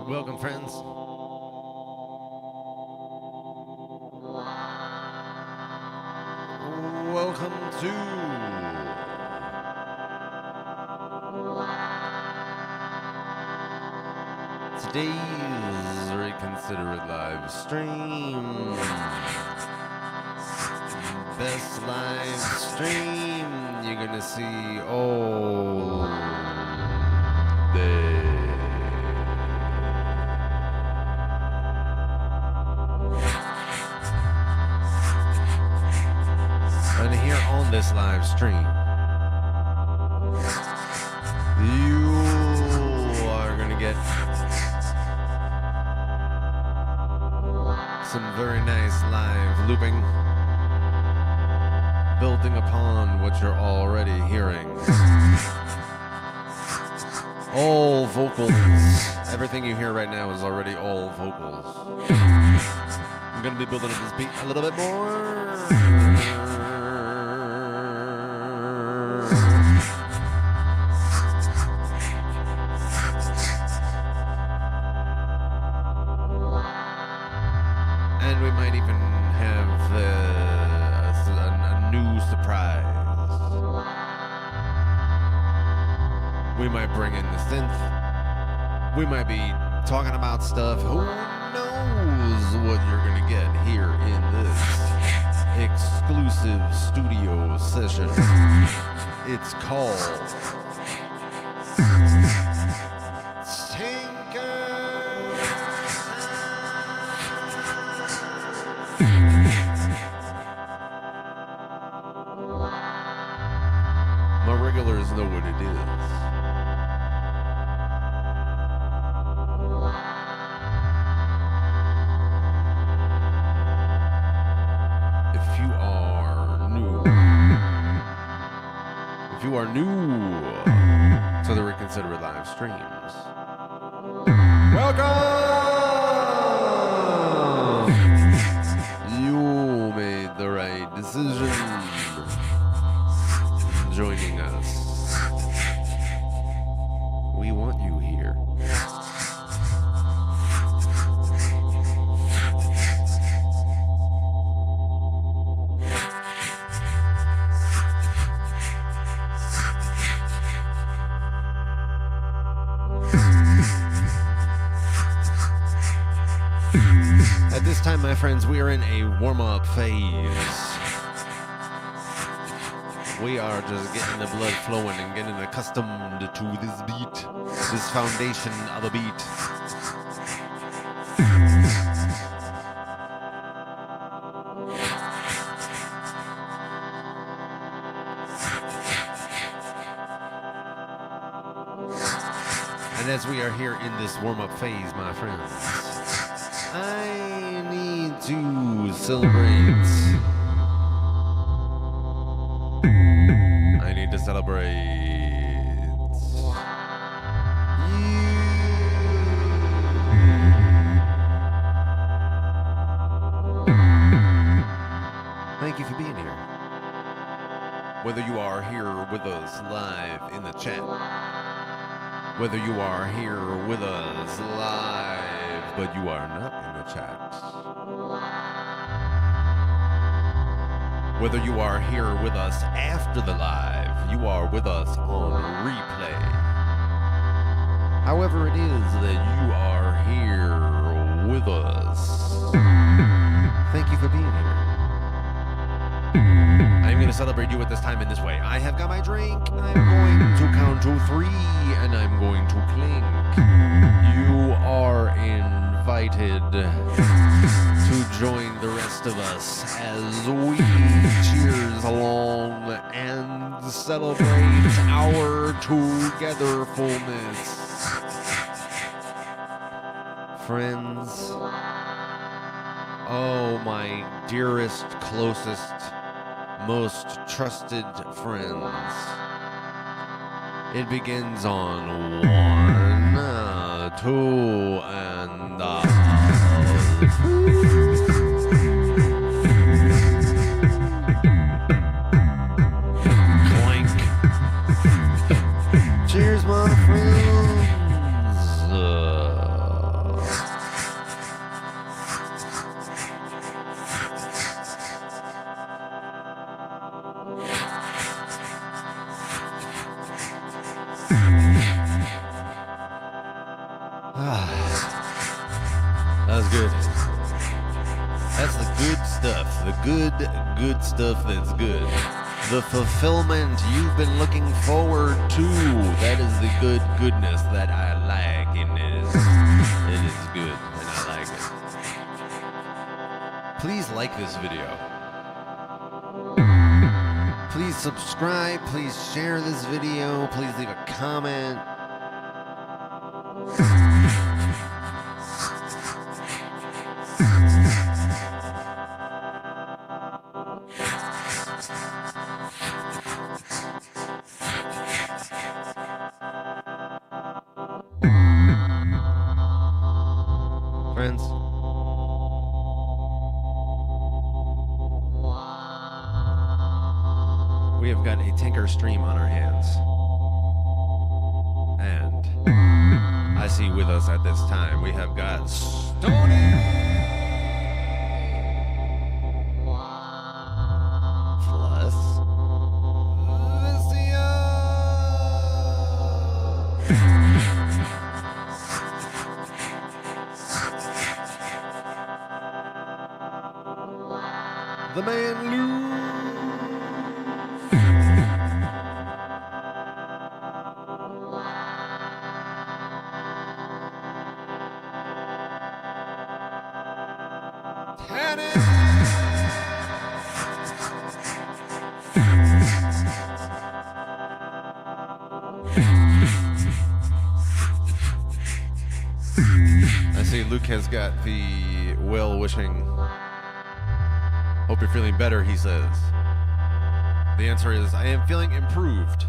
Welcome, friends. Welcome to today's Reconsider It live stream. Best live stream you're gonna see all day. And here on this live stream, you are gonna get some very nice live looping, building upon what you're already hearing. All vocals. Everything you hear right now is already all vocals. I'm gonna be building up this beat a little bit more. And we might even have a new surprise. We might bring in the synth. We might be talking about stuff. Who knows what you're going to get here in this exclusive studio session. It's called My regulars know what it is. If you are new to the Reconsider It live streams, welcome! You made the right decision joining us. We want you here. At this time, my friends, we are in a warm-up phase. We are just getting the blood flowing and getting accustomed to this beat, this foundation of a beat. And as we are here in this warm-up phase, my friends, I need to celebrate. I need to celebrate Thank you for being here. Whether you are here with us live in the chat, whether you are here with us live, but you are not in the chat, whether you are here with us after the live, you are with us on replay. However it is that you are here with us, thank you for being here. I'm going to celebrate you at this time in this way. I have got my drink. I'm going to count to 3, and I'm going to clink. You are invited to join the rest of us as we cheers along and celebrate our togetherness. Friends, oh my dearest, closest, most trusted friends. It begins on 1, 2, and clank. Cheers, my friends. That was good. That's the good stuff. The good stuff that's good. The fulfillment you've been looking forward to. That is the goodness that I like, and it is good, and I like it. Please like this video. Please subscribe. Please share this video. Please leave a comment. Friends, we have got a Tinker stream on our hands, and I see with us at this time we have got Stony plus Lucia. The man Lou. I see Luke has got the well-wishing. Hope you're feeling better, he says. The answer is, I am feeling improved.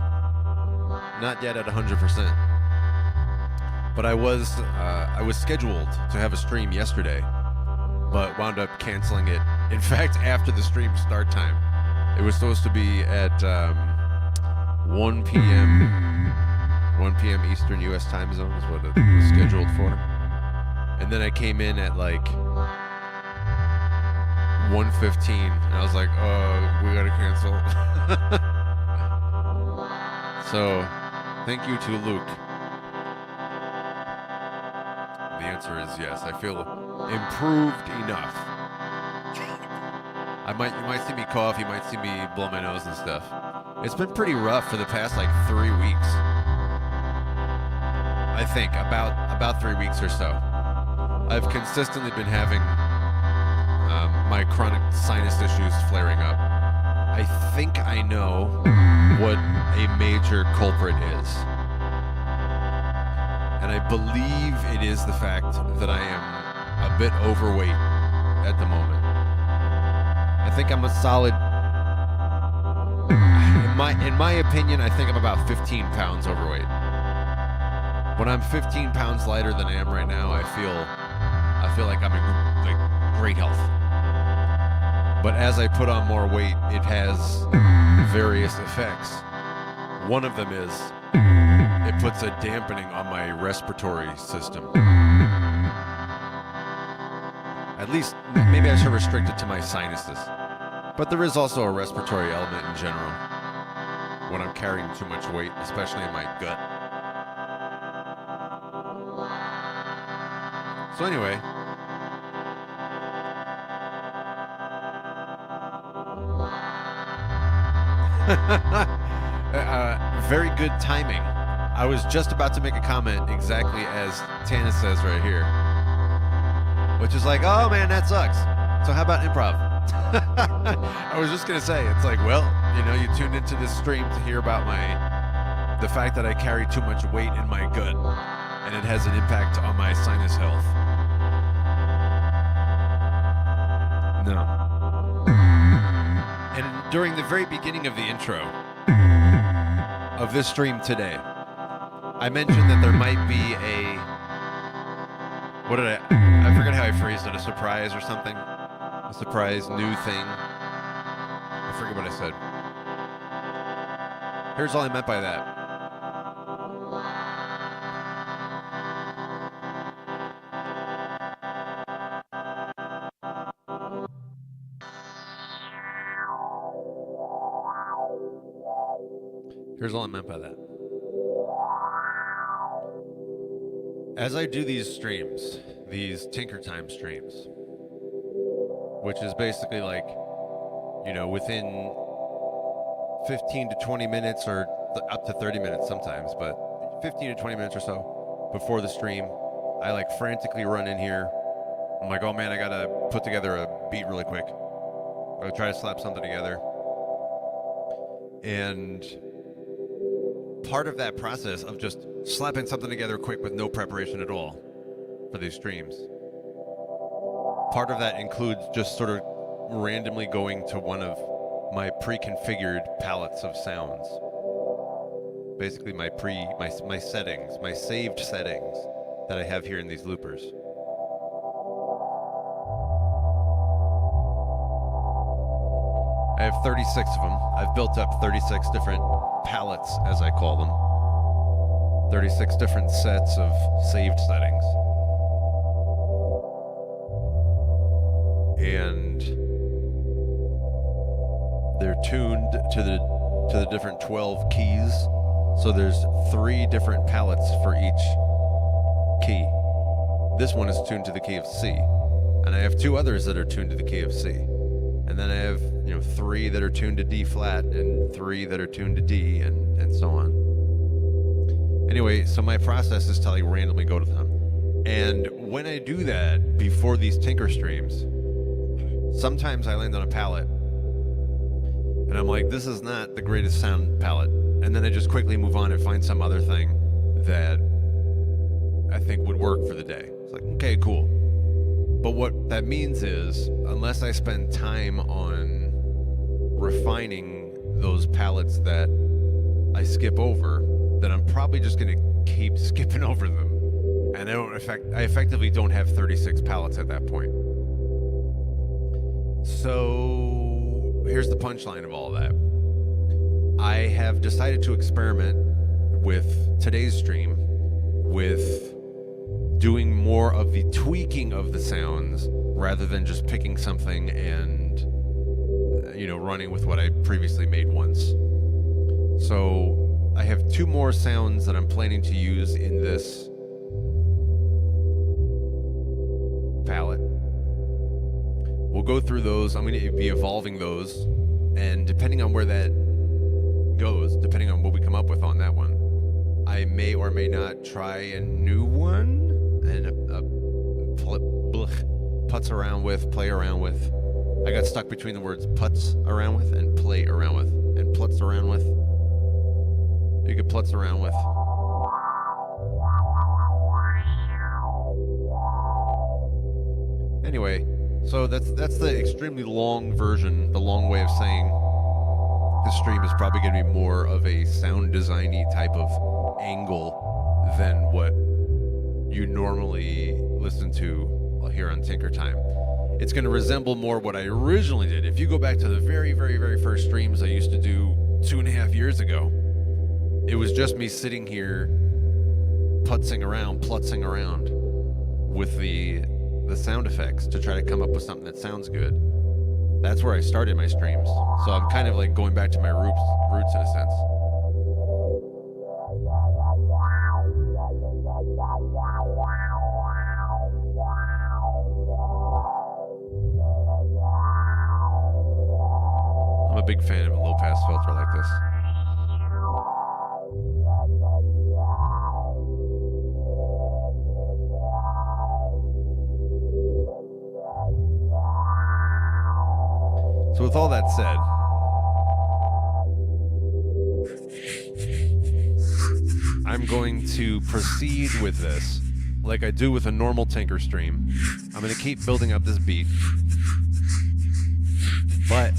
Not yet at 100%. But I was scheduled to have a stream yesterday, but wound up canceling it. In fact, after the stream start time. It was supposed to be at 1 p.m. 1 p.m. Eastern U.S. time zone is what it was scheduled for. And then I came in at like 1:15, and I was like, we gotta cancel. So, thank you to Luke. The answer is yes. I feel improved enough. You might see me cough, you might see me blow my nose and stuff. It's been pretty rough for the past like 3 weeks. I think about 3 weeks or so. I've consistently been having my chronic sinus issues flaring up. I think I know what a major culprit is. And I believe it is the fact that I am a bit overweight at the moment. I think I'm a solid, in my opinion, I think I'm about 15 pounds overweight. When I'm 15 pounds lighter than I am right now, I feel like I'm in like great health. But as I put on more weight, it has various effects. One of them is it puts a dampening on my respiratory system. At least, maybe I should restrict it to my sinuses. But there is also a respiratory element in general when I'm carrying too much weight, especially in my gut. So anyway, very good timing. I was just about to make a comment exactly as Tana says right here, which is like, oh man, that sucks. So how about improv? I was just going to say, it's like, well, you know, you tuned into this stream to hear about the fact that I carry too much weight in my gut, and it has an impact on my sinus health. No. And during the very beginning of the intro of this stream today, I mentioned that there might be I forget how I phrased it, a surprise or something? A surprise new thing? I forget what I said. Here's all I meant by that. Here's all I meant by that. As I do these streams, these Tinker Time streams, which is basically like, you know, within 15 to 20 minutes or up to 30 minutes sometimes, but 15 to 20 minutes or so before the stream, I like frantically run in here. I'm like, oh man, I gotta put together a beat really quick. I'll try to slap something together. And part of that process of just slapping something together quick with no preparation at all for these streams, part of that includes just sort of randomly going to one of my pre-configured palettes of sounds. Basically my settings, my saved settings that I have here in these loopers. I have 36 of them. I've built up 36 different palettes, as I call them. 36 different sets of saved settings. And they're tuned to the different 12 keys. So there's 3 different palettes for each key. This one is tuned to the key of C. And I have 2 others that are tuned to the key of C. And then I have, 3 that are tuned to D flat and 3 that are tuned to D and so on. Anyway, so my process is to like randomly go to them. And when I do that before these Tinker streams, sometimes I land on a palette and I'm like, this is not the greatest sound palette. And then I just quickly move on and find some other thing that I think would work for the day. It's like, okay, cool. But what that means is, unless I spend time on refining those palettes that I skip over, then I'm probably just going to keep skipping over them. And I effectively don't have 36 palettes at that point. So here's the punchline of all that. I have decided to experiment with today's stream with doing more of the tweaking of the sounds rather than just picking something and, running with what I previously made once. So I have 2 more sounds that I'm planning to use in this palette. We'll go through those. I'm going to be evolving those, and depending on where that goes, depending on what we come up with on that one, I may or may not try a new one and putz around with, play around with. I got stuck between the words putz around with and play around with, and plutz around with. You could plutz around with. Anyway, so that's the extremely long version, the long way of saying this stream is probably going to be more of a sound designy type of angle than what you normally listen to here on Tinker Time. It's going to resemble more what I originally did. If you go back to the very, very, very first streams I used to do 2.5 years ago, it was just me sitting here putzing around with the sound effects to try to come up with something that sounds good. That's where I started my streams. So I'm kind of like going back to my roots in a sense. I'm a big fan of a low-pass filter like this. So with all that said, I'm going to proceed with this like I do with a normal Tinker stream. I'm going to keep building up this beat, but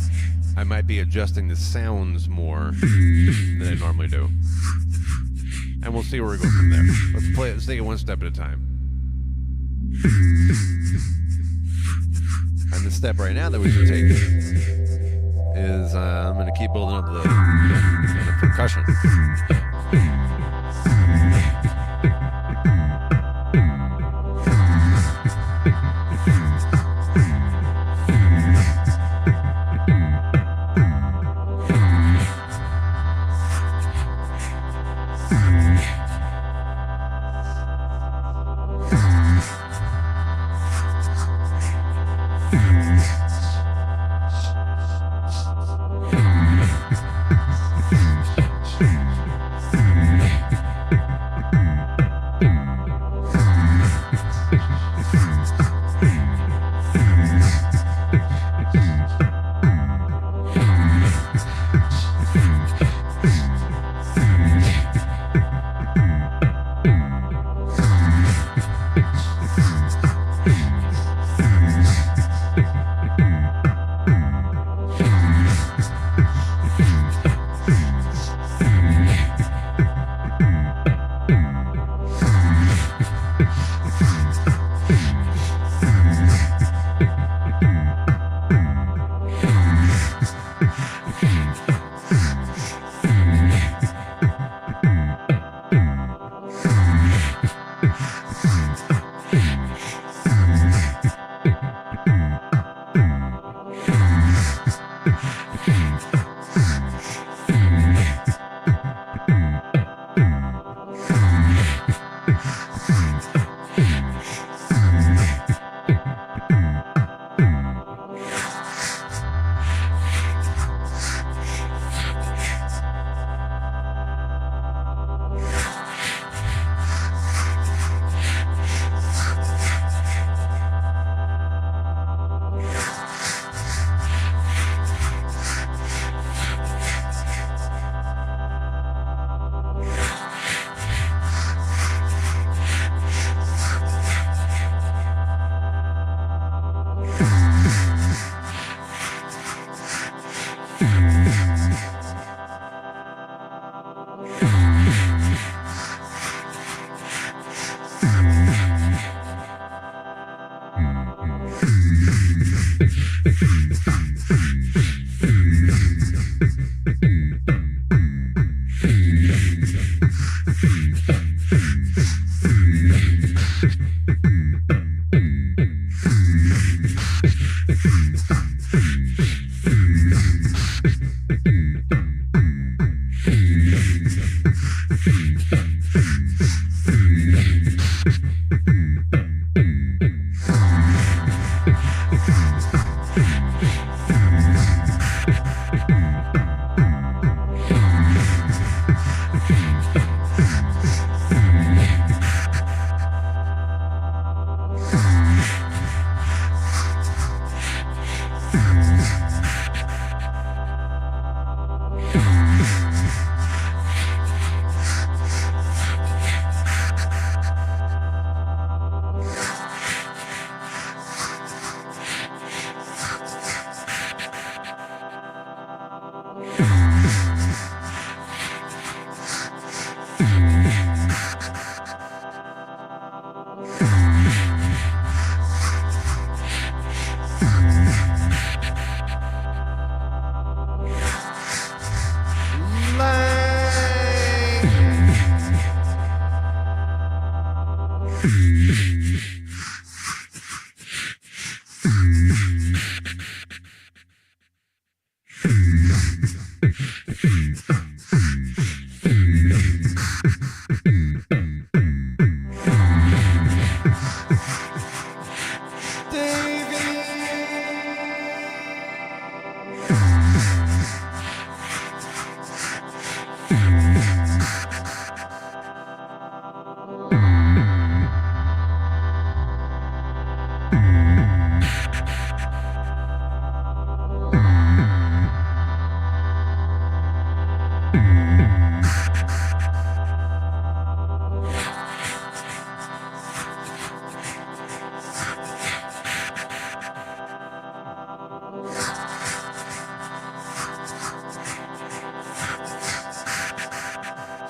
I might be adjusting the sounds more than I normally do. And we'll see where we go from there. Let's take it one step at a time. And the step right now that we should take is I'm going to keep building up the percussion.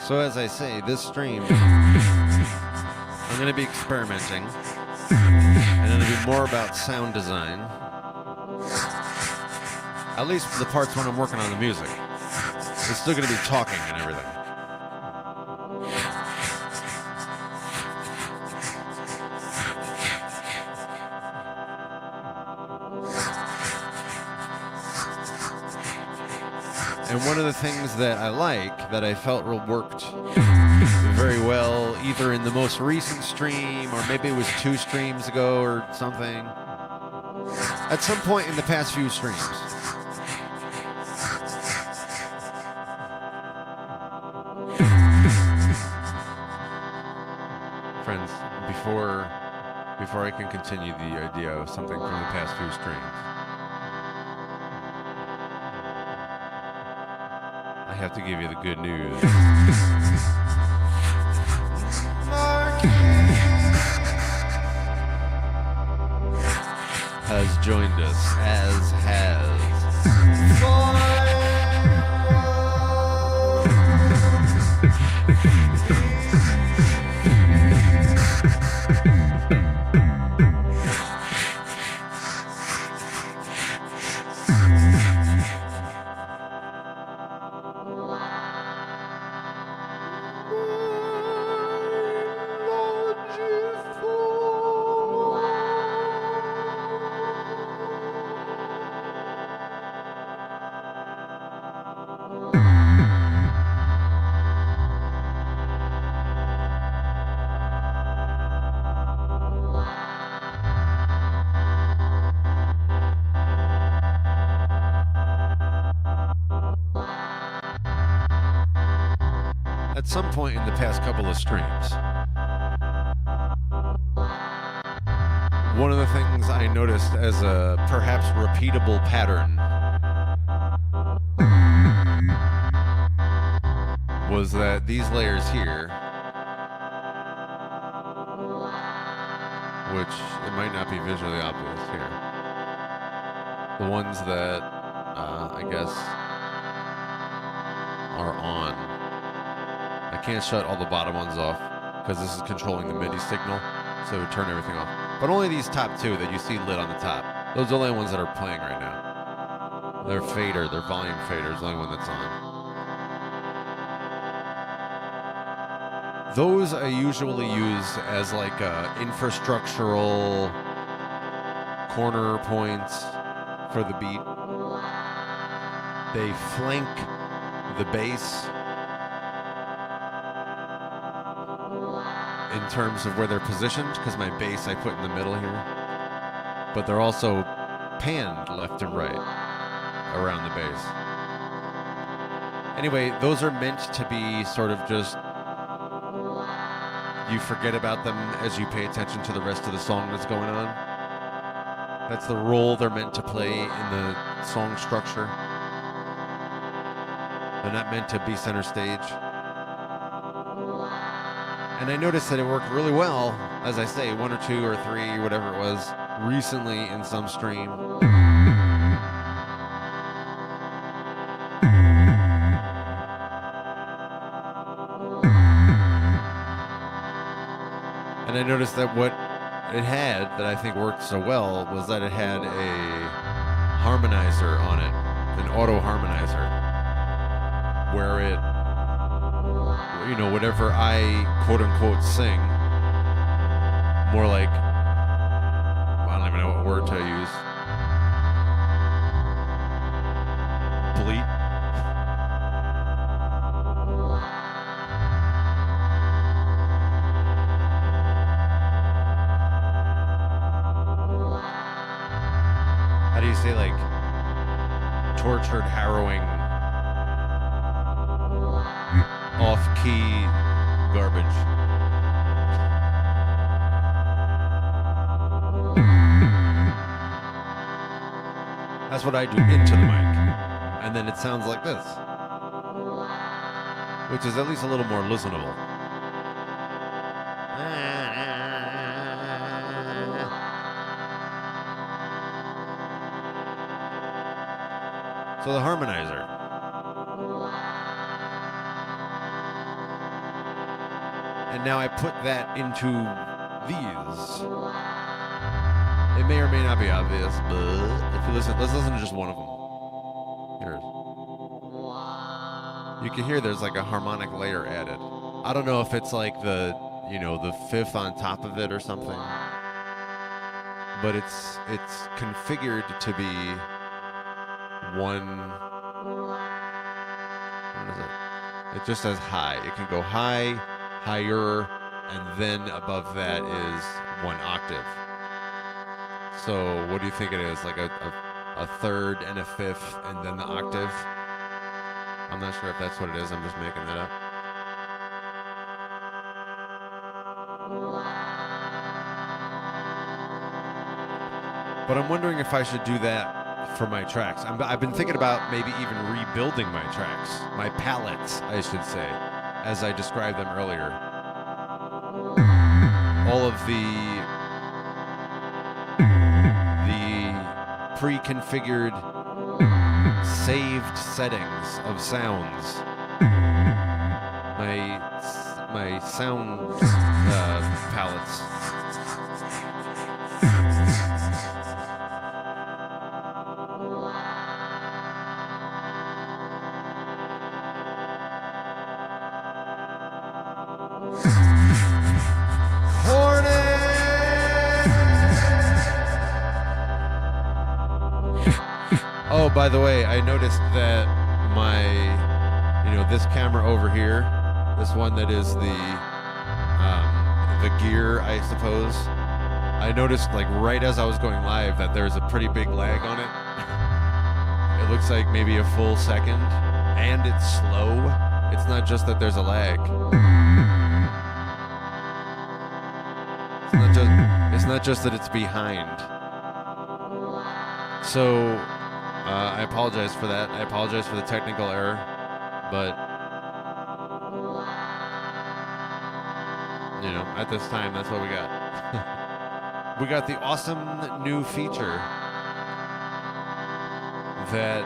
So as I say, this stream, I'm going to be experimenting, and it'll be more about sound design, at least for the parts when I'm working on the music. It's still going to be talking and everything. And one of the things that I like, that I felt worked very well, either in the most recent stream, or maybe it was 2 streams ago or something, at some point in the past few streams. Friends, before I can continue the idea of something from the past few streams, I have to give you the good news. Has joined us, as has at some point in the past couple of streams, one of the things I noticed as a perhaps repeatable pattern was that these layers here, which it might not be visually obvious here, the ones that I guess are on. I can't shut all the bottom ones off because this is controlling the MIDI signal, so it would turn everything off. But only these top 2 that you see lit on the top. Those are the only ones that are playing right now. Their fader, their volume fader is the only one that's on. Those I usually use as like infrastructural corner points for the beat. They flank the bass in terms of where they're positioned, because my bass I put in the middle here, but they're also panned left and right around the bass. Anyway, those are meant to be sort of just, you forget about them as you pay attention to the rest of the song that's going on. That's the role they're meant to play in the song structure. They're not meant to be center stage. And I noticed that it worked really well, as I say, 1 or 2 or 3, whatever it was, recently in some stream. And I noticed that what it had that I think worked so well was that it had a harmonizer on it, an auto harmonizer, where it, you know, whatever I quote unquote sing more like, I don't even know what word to use. Bleat. How do you say, like, tortured, harrowing, off-key garbage? That's what I do into the mic. And then it sounds like this, which is at least a little more listenable. So the harmonizer. And now I put that into these. It may or may not be obvious, but if you listen, let's listen to just one of them. Here. You can hear there's like a harmonic layer added. I don't know if it's like the, you know, the fifth on top of it or something, but it's configured to be one. What is it? It just says high. It can go high, higher, and then above that is one octave. So what do you think it is? Like a third and a fifth and then the octave? I'm not sure if that's what it is. I'm just making that up. But I'm wondering if I should do that for my tracks. I've been thinking about maybe even rebuilding my tracks, my palettes, I should say, as I described them earlier. All of the pre-configured saved settings of sounds, my sound palettes. Oh, by the way, I noticed that this camera over here, this one that is the gear, I suppose, I noticed like right as I was going live that there's a pretty big lag on it. It looks like maybe a full second, and it's slow. It's not just that there's a lag. It's not just that it's behind. So I apologize for that. I apologize for the technical error, but at this time, that's what we got. We got the awesome new feature that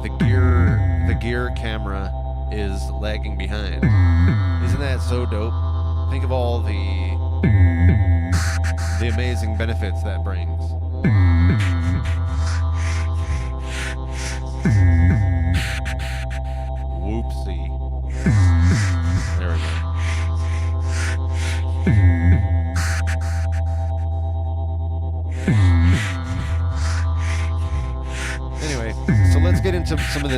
the gear camera is lagging behind. Isn't that so dope? Think of all the amazing benefits that brings. Whoopsie. There we go. Anyway, so let's get into some of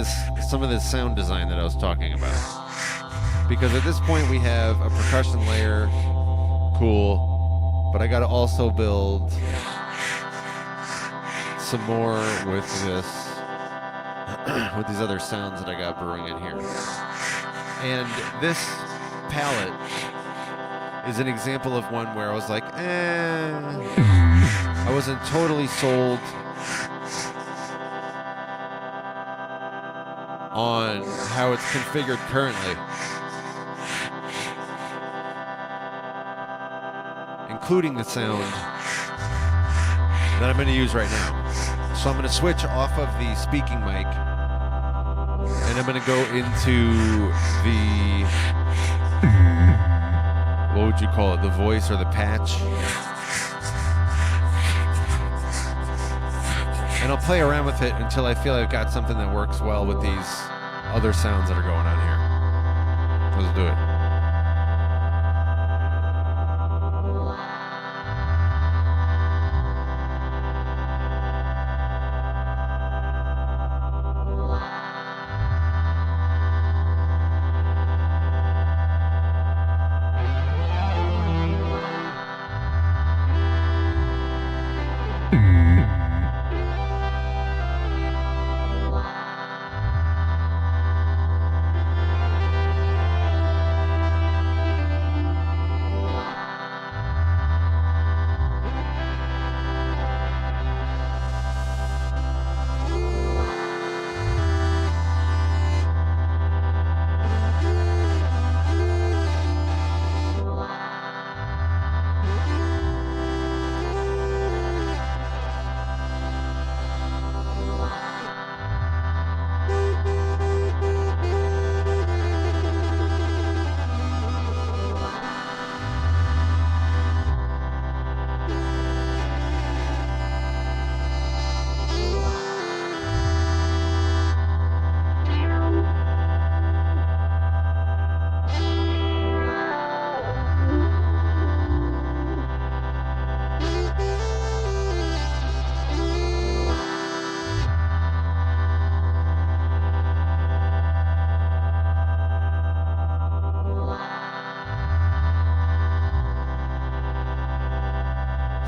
this sound design that I was talking about. Because at this point we have a percussion layer, cool, but I gotta also build some more with this, with these other sounds that I got brewing in here. And this palette is an example of one where I was like, I wasn't totally sold on how it's configured currently. Including the sound that I'm going to use right now. So I'm going to switch off of the speaking mic and I'm going to go into the, what would you call it, the voice or the patch. And I'll play around with it until I feel I've got something that works well with these other sounds that are going on here. Let's do it.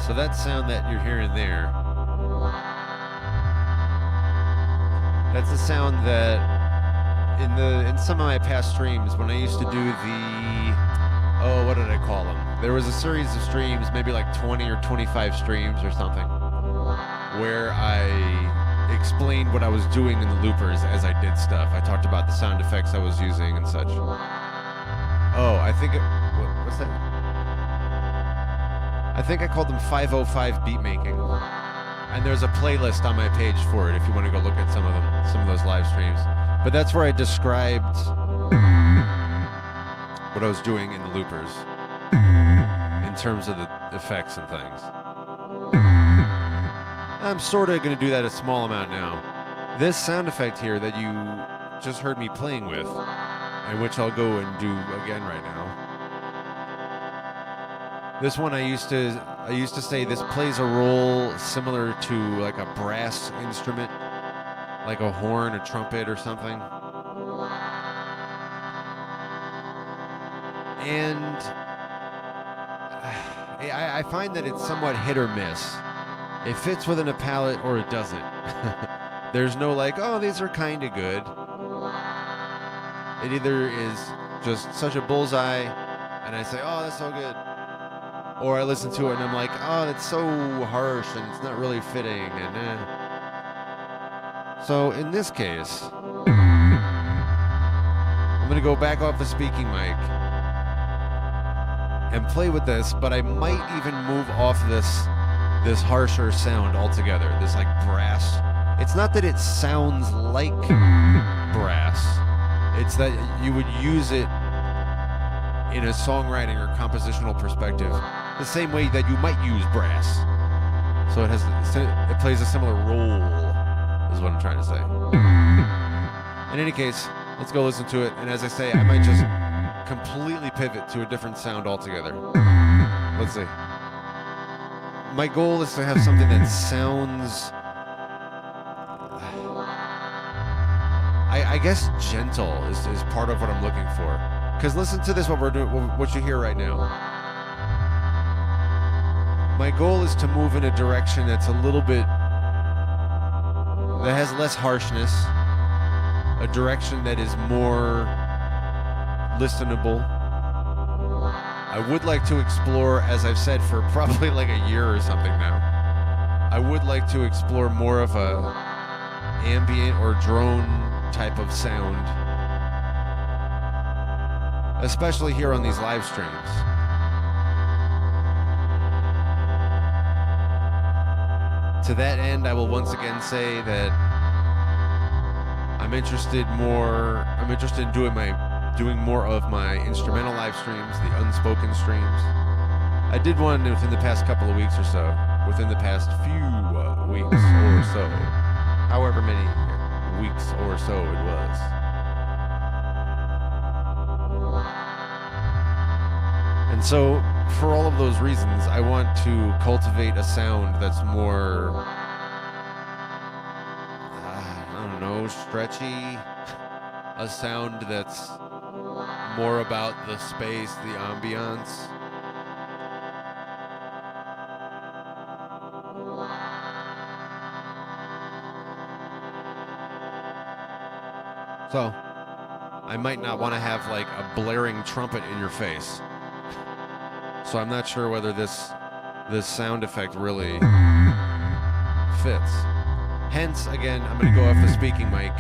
So that sound that you're hearing there, that's the sound that in some of my past streams when I used to do what did I call them? There was a series of streams, maybe like 20 or 25 streams or something, where I explained what I was doing in the loopers as I did stuff. I talked about the sound effects I was using and such. Oh, I think what's that? I think I called them 505 beat making, and there's a playlist on my page for it if you want to go look at some of those live streams. But that's where I described what I was doing in the loopers in terms of the effects and things. I'm sort of going to do that a small amount now. This sound effect here that you just heard me playing with, and which I'll go and do again right now. This one I used to say this plays a role similar to like a brass instrument, like a horn, a trumpet or something. And I find that it's somewhat hit or miss. It fits within a palette or it doesn't. There's no like, oh, these are kind of good. It either is just such a bullseye and I say, oh, that's so good. Or I listen to it and I'm like, oh, that's so harsh and it's not really fitting. And So in this case, I'm going to go back off the speaking mic and play with this, but I might even move off this harsher sound altogether, this like brass. It's not that it sounds like brass, it's that you would use it in a songwriting or compositional perspective the same way that you might use brass. So it plays a similar role, is what I'm trying to say. In any case, let's go listen to it, and as I say, I might just completely pivot to a different sound altogether. Let's see. My goal is to have something that sounds, I guess gentle is part of what I'm looking for. Because listen to this, what you hear right now. My goal is to move in a direction that's a little bit, that has less harshness, a direction that is more listenable. I would like to explore, as I've said for probably like a year or something now, I would like to explore more of a ambient or drone type of sound, especially here on these live streams. To that end, I will once again say that I'm interested in doing more of my instrumental live streams, the unspoken streams. I did one within the past couple of weeks or so, within the past few weeks or so, however many weeks or so it was. And so, for all of those reasons, I want to cultivate a sound that's more, I don't know, stretchy. A sound that's more about the space, the ambiance. So, I might not want to have like a blaring trumpet in your face. So I'm not sure whether this sound effect really fits. Hence, again, I'm going to go off the speaking mic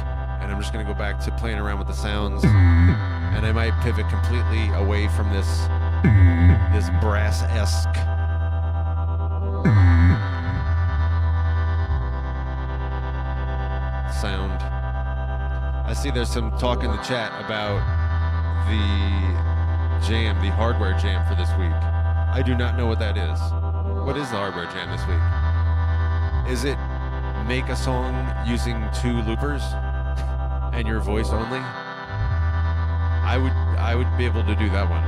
and I'm just going to go back to playing around with the sounds. And I might pivot completely away from this brass-esque sound. I see there's some talk in the chat about the jam, the hardware jam for this week. I do not know what that is. What is the hardware jam this week? Is it make a song using 2 loopers and your voice only? I would be able to do that one.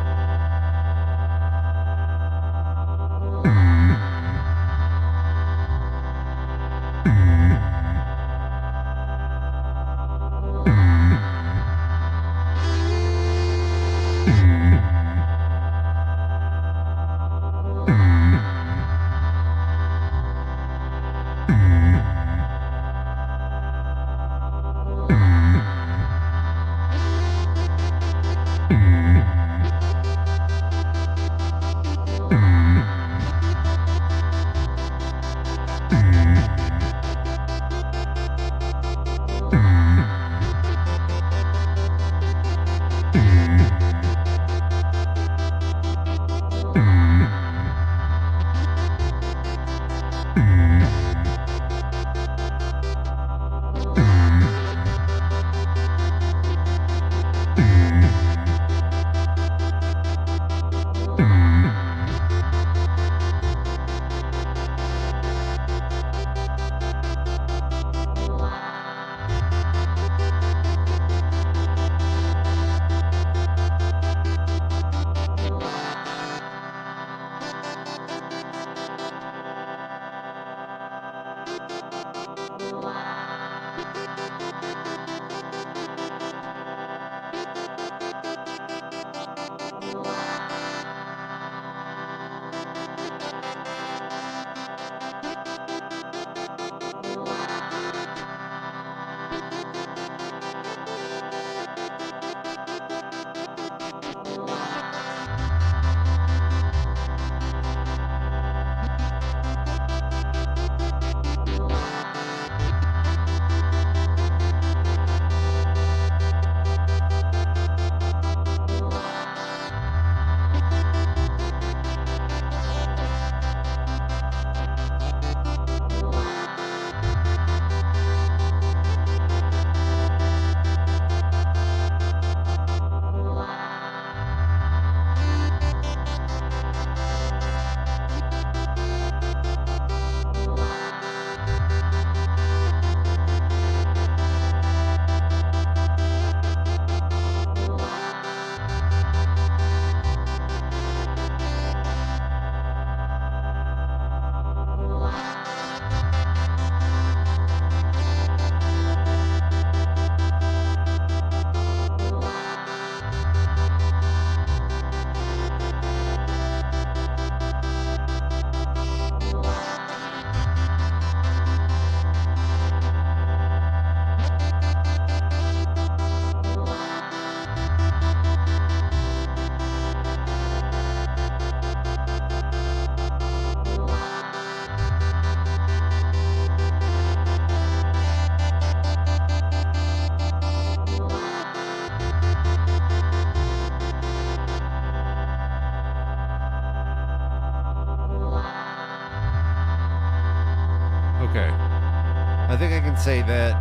I think I can say that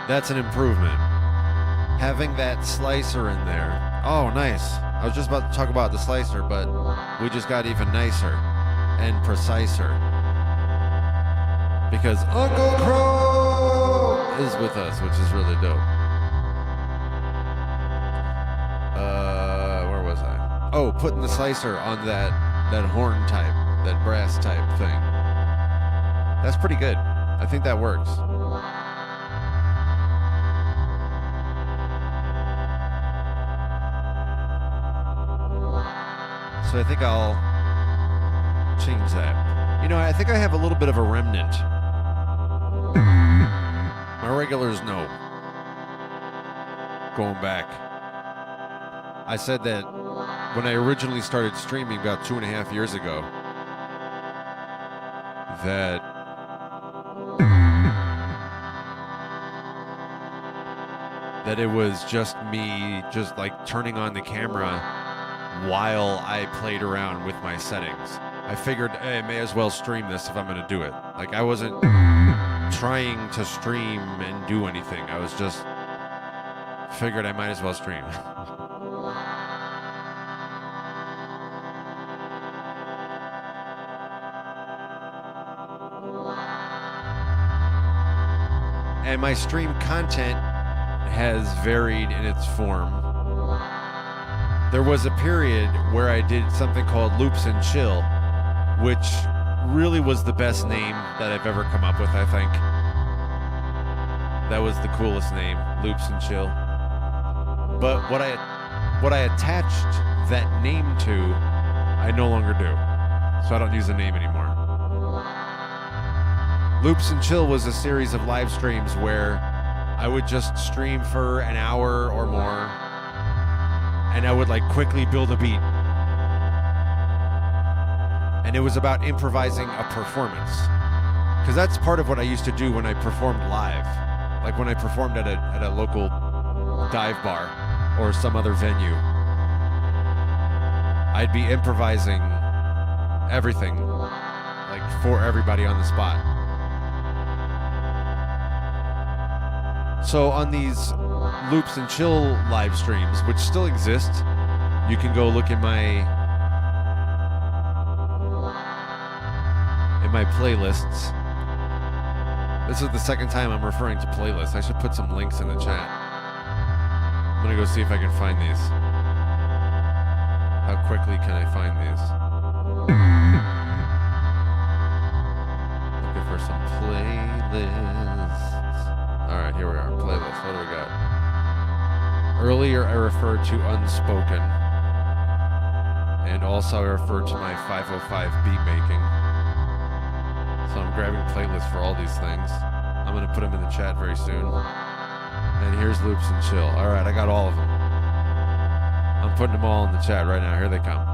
that's an improvement. Having that slicer in there. Oh, nice. I was just about to talk about the slicer, but we just got even nicer and preciser. Because Uncle Crow is with us, which is really dope. Where was I? Oh, putting the slicer on that horn type, that brass type thing. That's pretty good. I think that works. So I think I'll change that. You know, I think I have a little bit of a remnant. My regulars, no. Going back. I said that when I originally started streaming about 2.5 years ago, that it was just me just like turning on the camera while I played around with my settings. I figured, hey, I may as well stream this if I'm going to do it. Like, I wasn't trying to stream and do anything. I was just figured I might as well stream. And my stream content has varied in its form. There was a period where I did something called Loops and Chill, which really was the best name that I've ever come up with, I think. That was the coolest name, Loops and Chill. But what I attached that name to, I no longer do. So I don't use the name anymore. Loops and Chill was a series of live streams where I would just stream for an hour or more, and I would like quickly build a beat. And it was about improvising a performance. Because that's part of what I used to do when I performed live. Like when I performed at a local dive bar or some other venue. I'd be improvising everything, like for everybody on the spot. So on these Loops and Chill live streams, which still exist, you can go look in my playlists. This is the second time I'm referring to playlists. I should put some links in the chat. I'm gonna go see if I can find these. How quickly can I find these? Looking for some playlists. Alright, here we are. Playlist. What do we got? Earlier I referred to Unspoken. And also I referred to my 505 beat making. So I'm grabbing playlists for all these things. I'm going to put them in the chat very soon. And here's Loops and Chill. Alright, I got all of them. I'm putting them all in the chat right now. Here they come.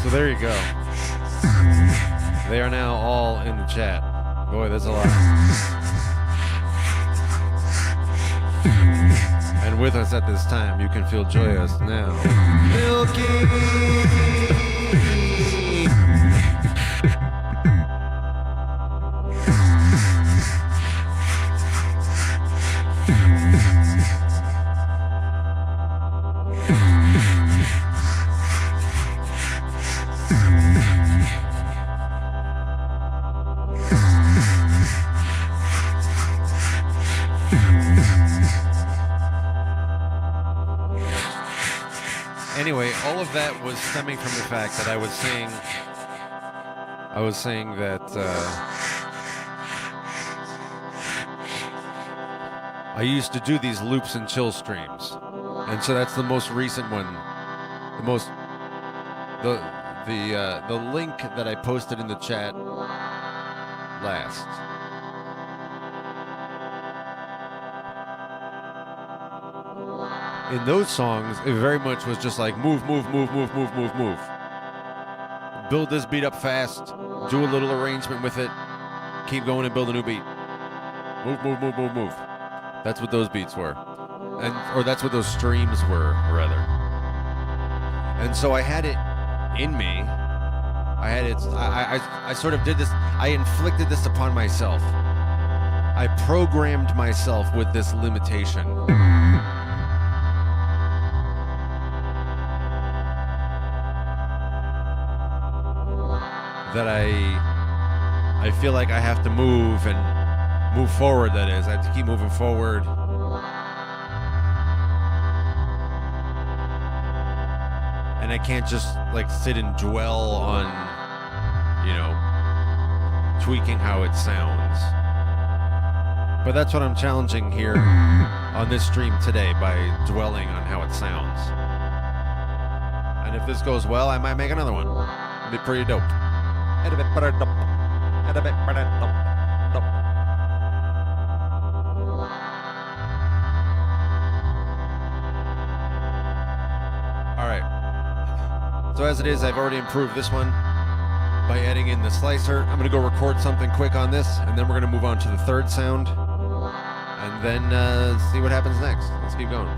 So there you go. They are now all in the chat. Boy, that's a lot. And with us at this time, you can feel joyous now. Milky! Anyway, all of that was stemming from the fact that I was saying that I used to do these loops and chill streams, and so that's the most recent one. The link that I posted in the chat last. In those songs, it very much was just like move. Build this beat up fast, do a little arrangement with it, keep going and build a new beat. Move. That's what those beats were. Or that's what those streams were, rather. And so I had it in me. I sort of did this, I inflicted this upon myself. I programmed myself with this limitation. That I feel like I have to move forward, that is. I have to keep moving forward. And I can't just like sit and dwell on, tweaking how it sounds. But that's what I'm challenging here on this stream today, by dwelling on how it sounds. And if this goes well, I might make another one. It'd be pretty dope. Alright. So as it is, I've already improved this one by adding in the slicer. I'm going to go record something quick on this, and then we're going to move on to the third sound, and then see what happens next. Let's keep going.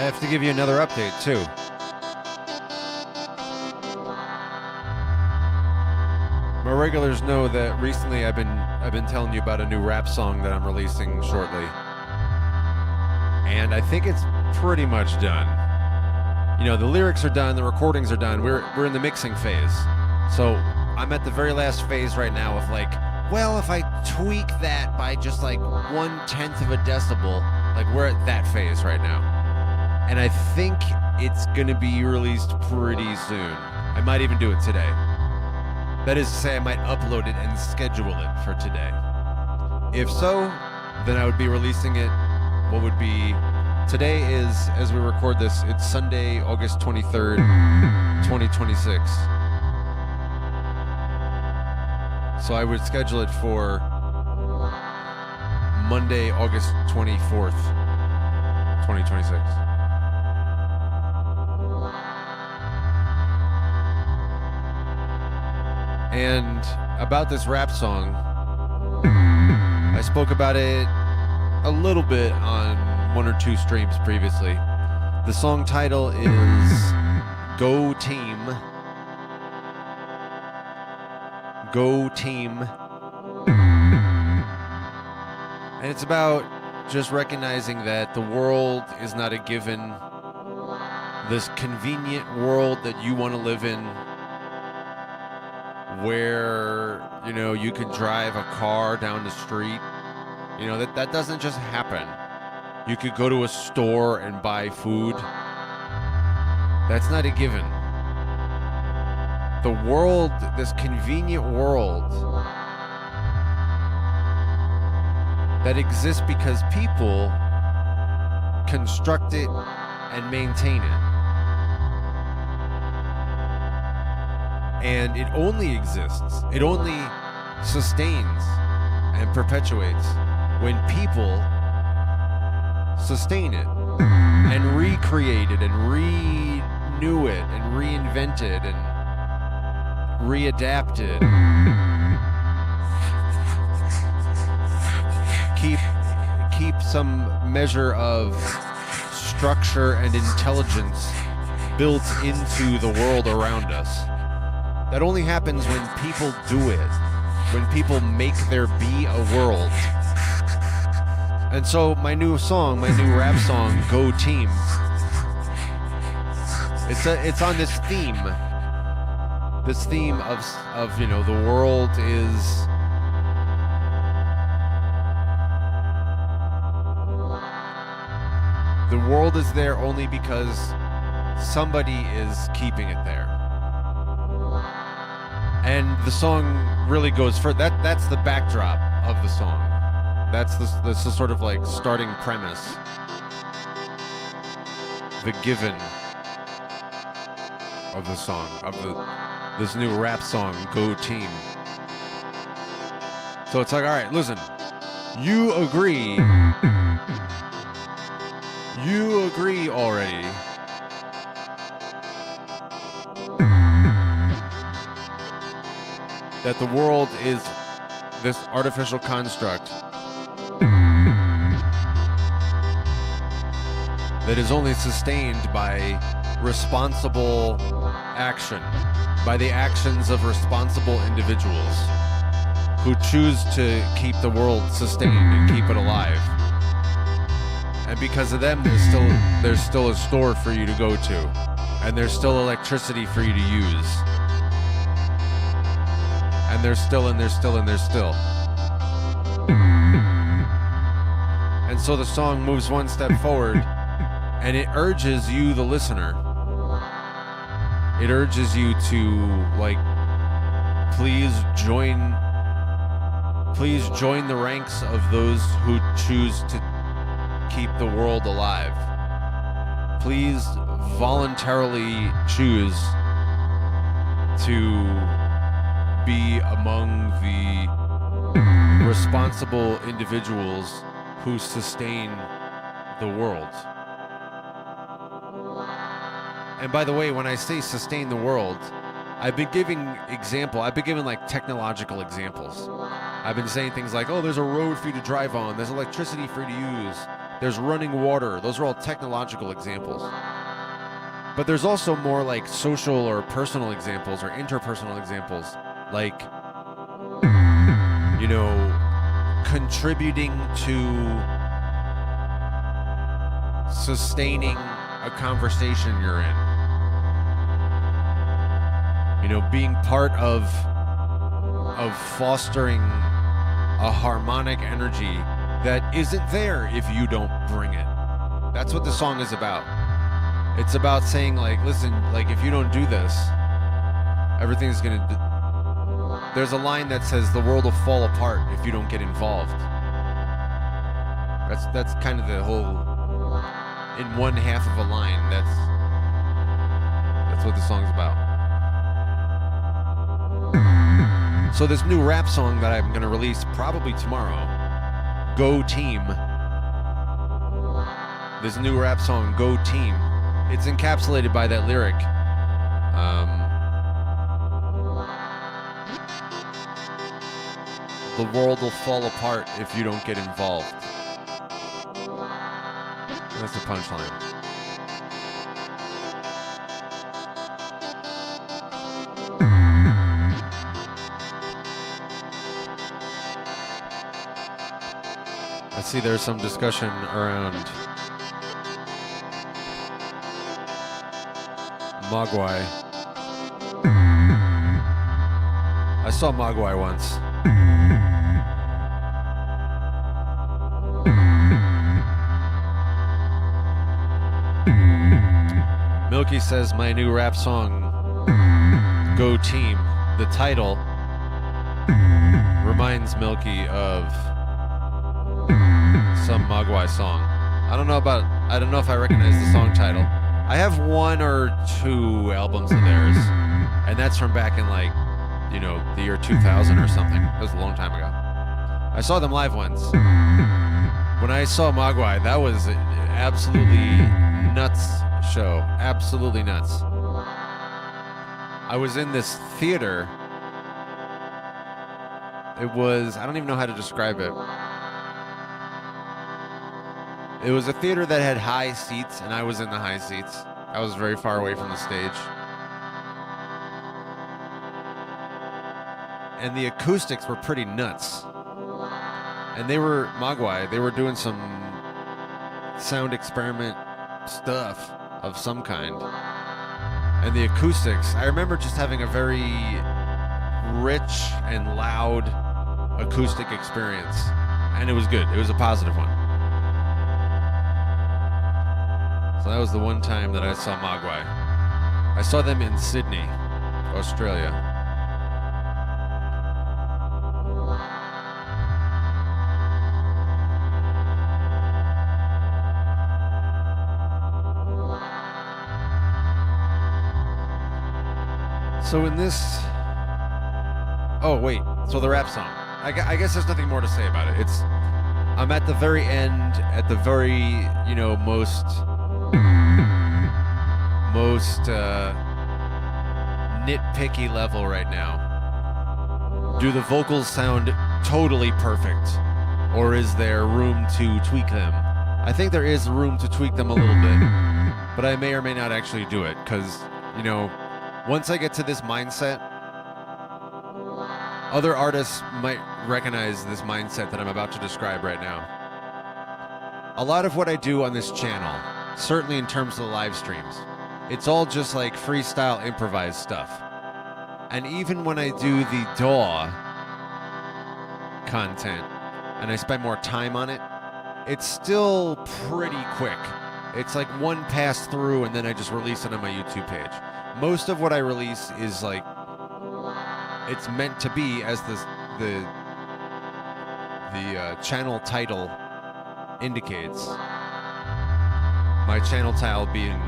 have to give you another update too. My regulars know that recently I've been telling you about a new rap song that I'm releasing shortly. And I think it's pretty much done. You know, the lyrics are done, the recordings are done. We're in the mixing phase. So I'm at the very last phase right now of like, well, if I tweak that by just like 1/10 of a decibel, like we're at that phase right now. And I think it's gonna be released pretty soon. I might even do it today. That is to say, I might upload it and schedule it for today. If so, then I would be releasing it. What would be today is, as we record this, it's Sunday, August 23rd, 2026. So I would schedule it for Monday, August 24th, 2026. And about this rap song, I spoke about it a little bit on 1 or 2 streams previously. The song title is Go Team. Go Team. And it's about just recognizing that the world is not a given. This convenient world that you want to live in, where, you know, you can drive a car down the street. You know, that doesn't just happen. You could go to a store and buy food. That's not a given. The world, this convenient world that exists because people construct it and maintain it. And it only exists, it only sustains and perpetuates when people sustain it and recreate it and renew it and reinvent it and readapt it. Keep some measure of structure and intelligence built into the world around us. That only happens when people do it, when people make there be a world. And so my new song, my new rap song, Go Team, it's on this theme of you know, the world is there only because somebody is keeping it there. And the song really goes for that. That's the backdrop of the song. That's the sort of like starting premise. The given of the song, of this new rap song, Go Team. So it's like, all right, listen, you agree already that the world is this artificial construct that is only sustained by responsible action, by the actions of responsible individuals who choose to keep the world sustained and keep it alive. And because of them, there's still a store for you to go to, and there's still electricity for you to use. And there's still. And so the song moves one step forward, and it urges you, the listener, it urges you to, like, please join the ranks of those who choose to keep the world alive. Please voluntarily choose to be among the responsible individuals who sustain the world. And by the way, when I say sustain the world, I've been giving like technological examples. I've been saying things like, oh, there's a road for you to drive on, there's electricity for you to use, There's running water. Those are all technological examples. But there's also more like social or personal examples or interpersonal examples, like, you know, contributing to sustaining a conversation you're in. You know, being part of fostering a harmonic energy that isn't there if you don't bring it. That's what the song is about. It's about saying, like, listen, like, if you don't do this, everything's gonna... There's a line that says the world will fall apart if you don't get involved. That's kind of the whole... In one half of a line, that's what the song's about. So this new rap song that I'm gonna release probably tomorrow, Go Team. This new rap song, Go Team. It's encapsulated by that lyric. The world will fall apart if you don't get involved. That's the punchline. I see there's some discussion around Mogwai. I saw Mogwai once. Milky says my new rap song, Go Team, the title reminds Milky of some Mogwai song. I don't know if I recognize the song title. I have one or two albums of theirs, and that's from back in, like, you know, the year 2000 or something. That was a long time ago. I saw them live once. When I saw Mogwai, that was an absolutely nuts show. Absolutely nuts. I was in this theater. It was, I don't even know how to describe it. It was a theater that had high seats, and I was in the high seats. I was very far away from the stage. And the acoustics were pretty nuts. And they were, Mogwai, they were doing some sound experiment stuff of some kind. And the acoustics, I remember just having a very rich and loud acoustic experience. And it was good. It was a positive one. So that was the one time that I saw Mogwai. I saw them in Sydney, Australia. So in this... Oh, wait. So the rap song. I guess there's nothing more to say about it. I'm at the very end, at the very, you know, most nitpicky level right now. Do the vocals sound totally perfect, or is there room to tweak them? I think there is room to tweak them a little bit, but I may or may not actually do it, because, you know, once I get to this mindset, other artists might recognize this mindset that I'm about to describe right now. A lot of what I do on this channel, certainly in terms of the live streams, it's all just like freestyle improvised stuff. And even when I do the DAW content and I spend more time on it, it's still pretty quick. It's like one pass through and then I just release it on my YouTube page. Most of what I release is like, it's meant to be, as the channel title indicates. My channel title being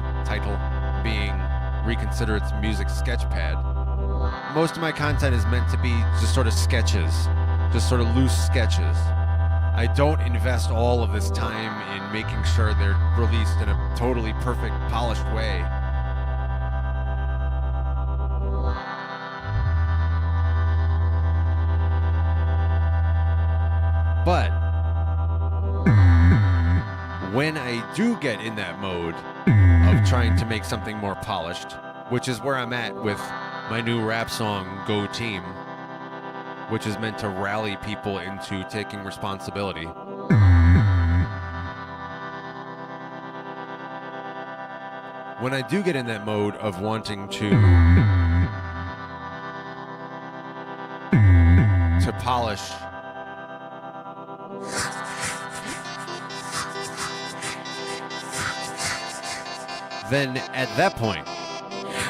Reconsider Its Music Sketchpad. Most of my content is meant to be just sort of sketches, just sort of loose sketches. I don't invest all of this time in making sure they're released in a totally perfect, polished way. But when I do get in that mode of trying to make something more polished, which is where I'm at with my new rap song, Go Team, which is meant to rally people into taking responsibility. When I do get in that mode of wanting to polish then at that point,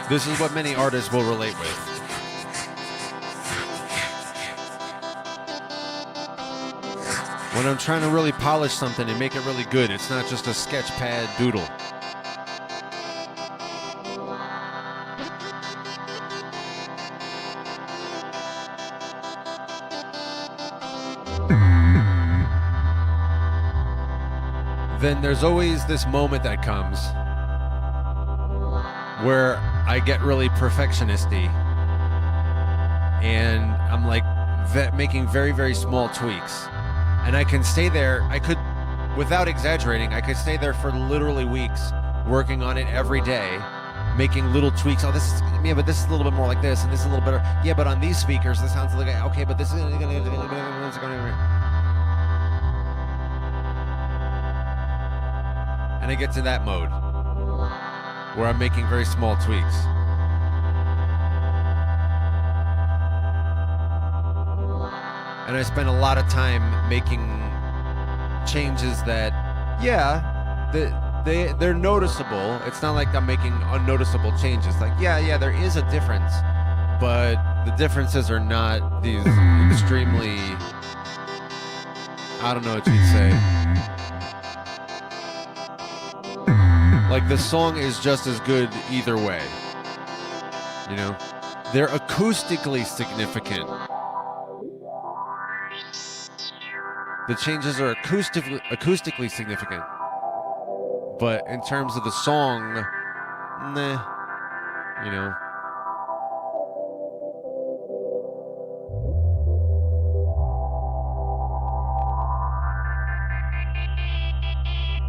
this is what many artists will relate with. When I'm trying to really polish something and make it really good, it's not just a sketch pad doodle. Then there's always this moment that comes where I get really perfectionisty and I'm like making very, very small tweaks. And I can stay there, without exaggerating, I could stay there for literally weeks working on it every day, making little tweaks. Oh, but this is a little bit more like this, and this is a little better. Yeah, but on these speakers, this sounds like, okay, but this is and I get to that mode where I'm making very small tweaks. And I spend a lot of time making changes that, they're noticeable. It's not like I'm making unnoticeable changes. Like, there is a difference, but the differences are not these extremely, I don't know what you'd say. Like, the song is just as good either way. You know? They're acoustically significant. The changes are acoustically significant. But in terms of the song, nah. You know?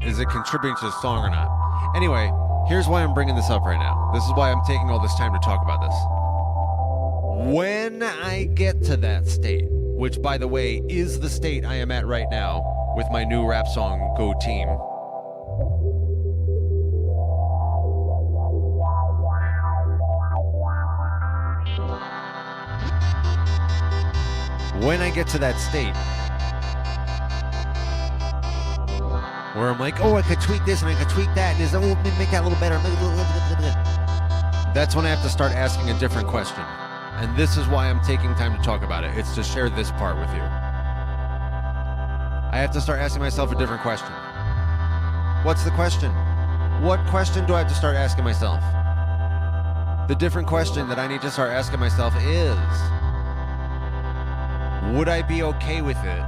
Is it contributing to the song or not? Anyway, here's why I'm bringing this up right now. This is why I'm taking all this time to talk about this. When I get to that state, which, by the way, is the state I am at right now with my new rap song, Go Team. When I get to that state, where I'm like, oh, I could tweak this and I could tweak that, and make that a little better. That's when I have to start asking a different question. And this is why I'm taking time to talk about it. It's to share this part with you. I have to start asking myself a different question. What's the question? What question do I have to start asking myself? The different question that I need to start asking myself is, would I be okay with it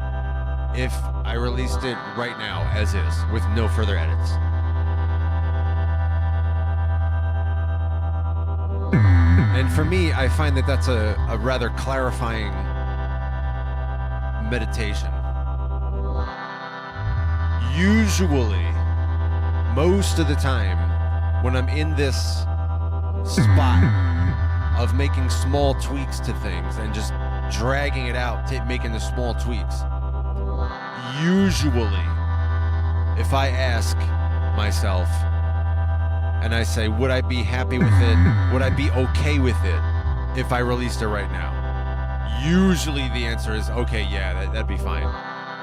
if I released it right now as is, with no further edits? And for me, I find that that's a rather clarifying meditation. Usually, most of the time, when I'm in this spot of making small tweaks to things and just dragging it out, making the small tweaks, usually, if I ask myself and I say, would I be happy with it? Would I be okay with it if I released it right now? Usually the answer is, okay, yeah, that'd be fine.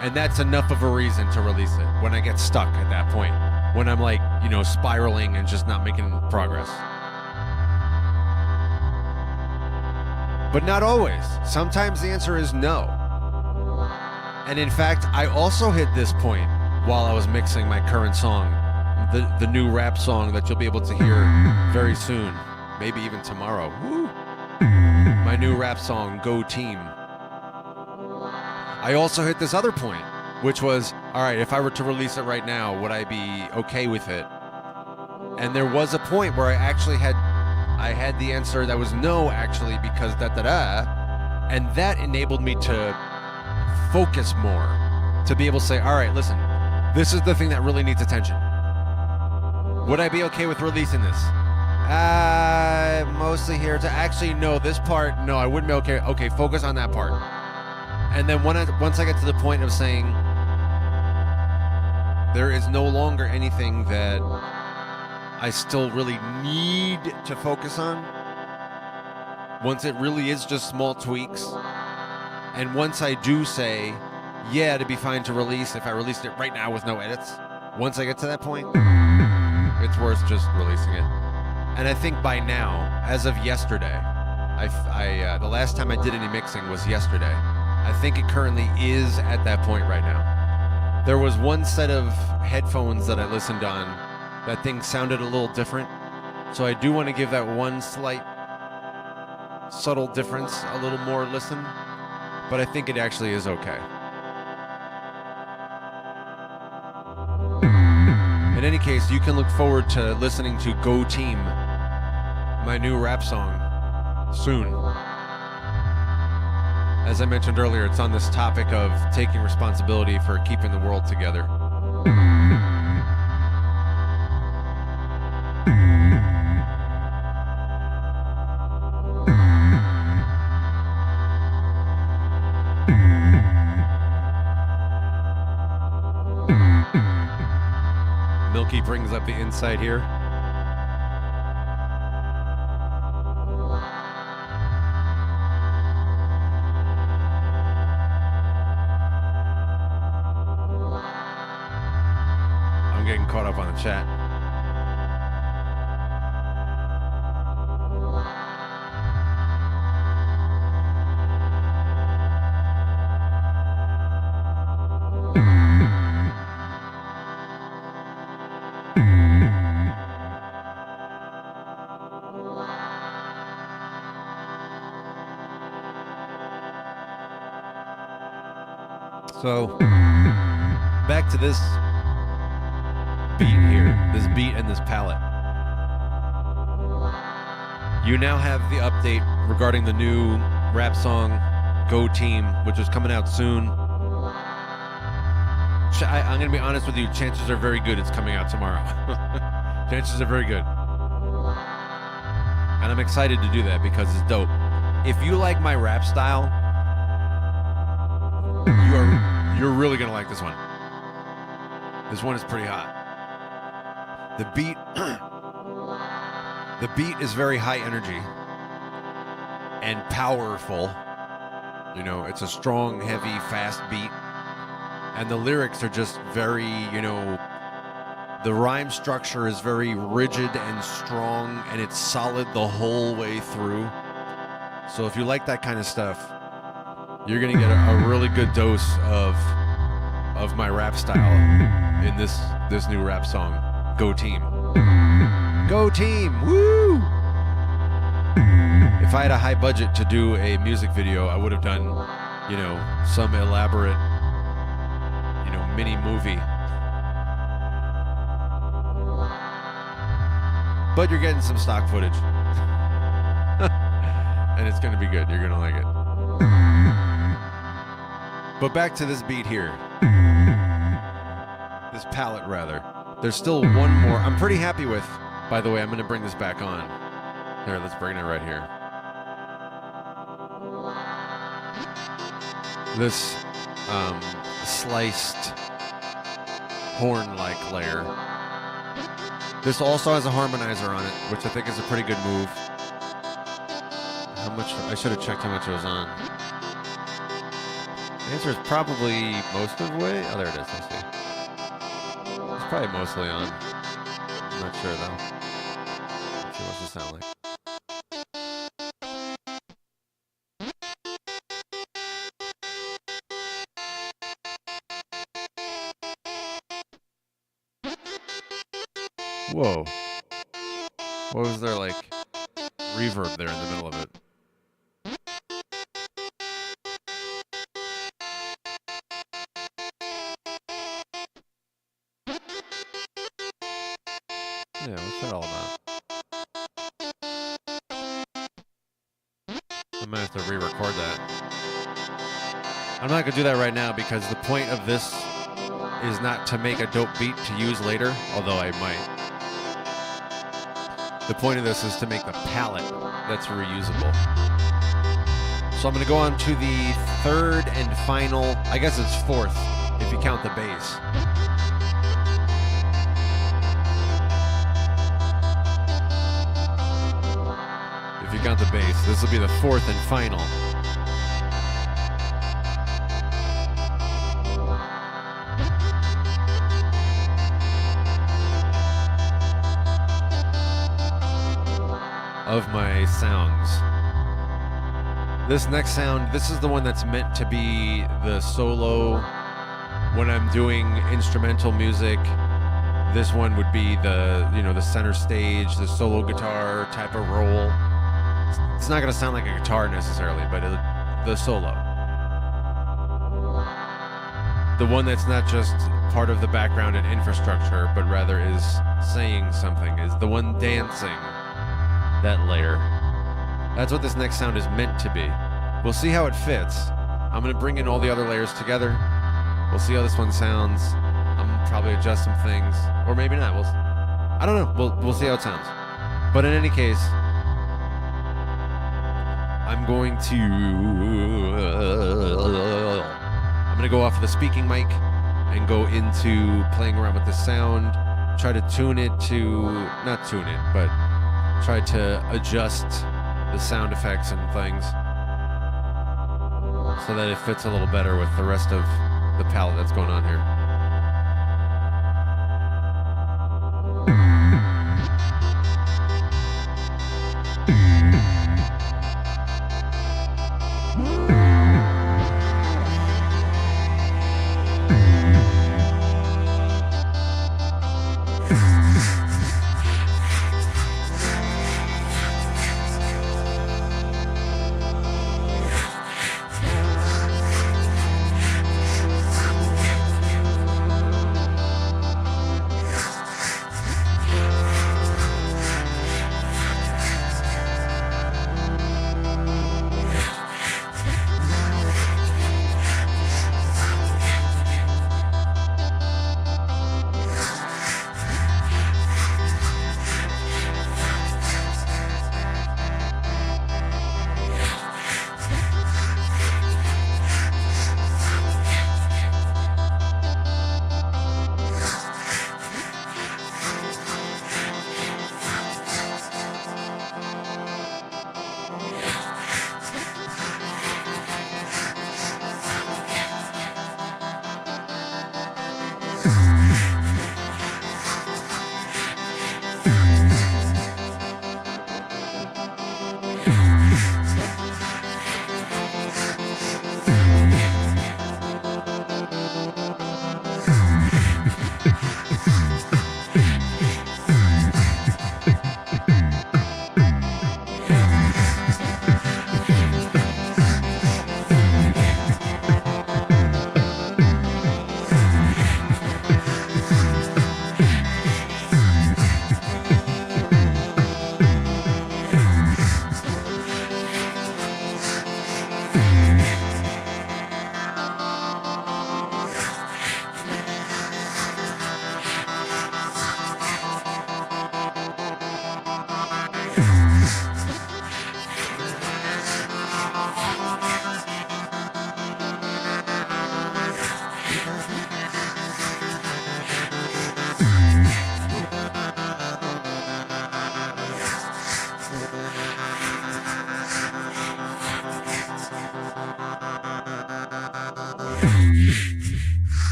And that's enough of a reason to release it when I get stuck at that point. When I'm like, spiraling and just not making progress. But not always. Sometimes the answer is no. And in fact, I also hit this point while I was mixing my current song, the new rap song that you'll be able to hear very soon, maybe even tomorrow. Woo! My new rap song, Go Team. I also hit this other point, which was, all right, if I were to release it right now, would I be okay with it? And there was a point where I had the answer that was no, actually, because and that enabled me to focus more, to be able to say, all right, listen, This is the thing that really needs attention. Would I be okay with releasing this? Mostly here to actually, no, this part, no, I wouldn't be okay. Okay, focus on that part. And then once I get to the point of saying there is no longer anything that I still really need to focus on, once it really is just small tweaks, and once I do say, yeah, it'd be fine to release if I released it right now with no edits, once I get to that point, it's worth just releasing it. And I think by now, as of yesterday, the last time I did any mixing was yesterday. I think it currently is at that point right now. There was one set of headphones that I listened on that thing sounded a little different. So I do want to give that one slight, subtle difference a little more listen. But I think it actually is okay. In any case, you can look forward to listening to Go Team, my new rap song, soon. As I mentioned earlier, it's on this topic of taking responsibility for keeping the world together. Milky brings up the insight here. I'm getting caught up on the chat. So, back to this beat here, this beat and this palette. You now have the update regarding the new rap song, Go Team, which is coming out soon. I'm going to be honest with you, chances are very good it's coming out tomorrow. Chances are very good. And I'm excited to do that because it's dope. If you like my rap style, you're really gonna like this one. This one is pretty hot. The beat is very high energy and powerful. You know, it's a strong, heavy, fast beat. And the lyrics are just very, the rhyme structure is very rigid and strong, and it's solid the whole way through. So if you like that kind of stuff, you're gonna get a really good dose of my rap style in this new rap song, Go Team. Go Team! Woo! If I had a high budget to do a music video, I would have done, some elaborate, mini movie. But you're getting some stock footage. And it's gonna be good. You're gonna like it. But back to this beat here. This palette, rather. There's still one more I'm pretty happy with. By the way, I'm going to bring this back on. Here, let's bring it right here. This sliced horn-like layer. This also has a harmonizer on it, which I think is a pretty good move. How much? I should have checked how much it was on. The answer is probably most of the way. Oh, there it is. Let's see. It's probably mostly on. I'm not sure though. Let's see what's it sound like. Whoa. What was there, like, reverb there in the middle of it? Yeah, what's that all about? I might have to re-record that. I'm not going to do that right now because the point of this is not to make a dope beat to use later, although I might. The point of this is to make the palette that's reusable. So I'm going to go on to the third and final, I guess it's fourth if you count the bass. If you count the bass, this will be the fourth and final. Of my sounds. This next sound, this is the one that's meant to be the solo when I'm doing instrumental music. This one would be the, the center stage, the solo guitar type of role. It's not going to sound like a guitar necessarily, but the solo. The one that's not just part of the background and infrastructure, but rather is saying something, is the one dancing that layer. That's what this next sound is meant to be. We'll see how it fits. I'm going to bring in all the other layers together. We'll see how this one sounds. I'm probably adjust some things, or maybe not. I don't know. We'll see how it sounds. But in any case, I'm going to go off of the speaking mic and go into playing around with the sound. Try to tune it to, not tune it, but try to adjust the sound effects and things so that it fits a little better with the rest of the palette that's going on here.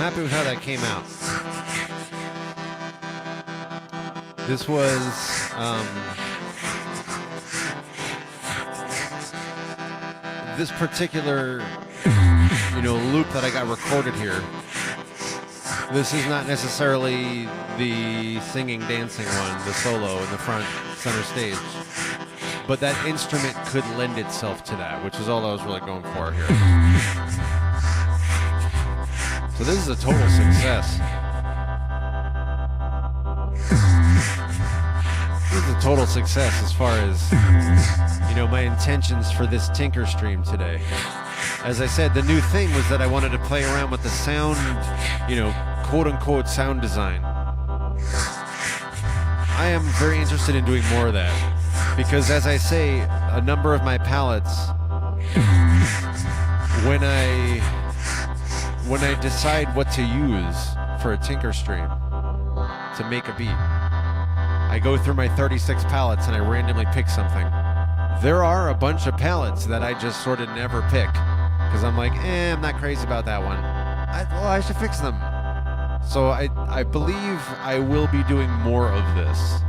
happy with how that came out. This was this particular loop that I got recorded here. This is not necessarily the singing, dancing one, the solo in the front center stage. But that instrument could lend itself to that, which is all I was really going for here. So this is a total success. This is a total success as far as, my intentions for this Tinker stream today. As I said, the new thing was that I wanted to play around with the sound, quote-unquote sound design. I am very interested in doing more of that. Because as I say, a number of my palettes, when I decide what to use for a Tinker stream to make a beat, I go through my 36 palettes and I randomly pick something. There are a bunch of palettes that I just sort of never pick because I'm like, I'm not crazy about that one. I should fix them. So I believe I will be doing more of this.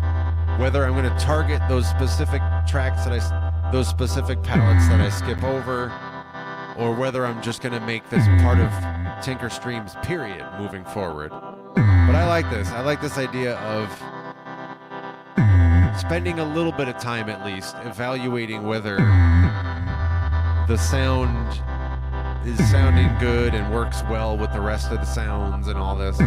Whether I'm going to target those specific tracks those specific palettes that I skip over, or whether I'm just going to make this part of Tinker streams, period, moving forward. But I like this. I like this idea of spending a little bit of time at least evaluating whether the sound is sounding good and works well with the rest of the sounds and all this.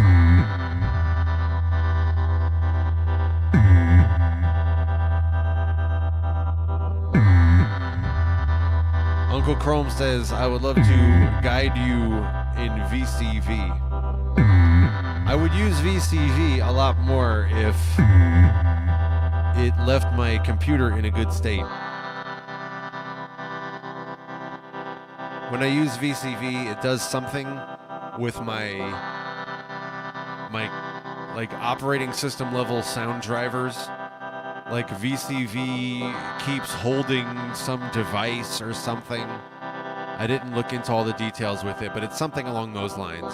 Uncle Chrome says, I would love to guide you in VCV. I would use VCV a lot more if it left my computer in a good state. When I use VCV, it does something with my operating system level sound drivers. Like VCV keeps holding some device or something. I didn't look into all the details with it, but it's something along those lines.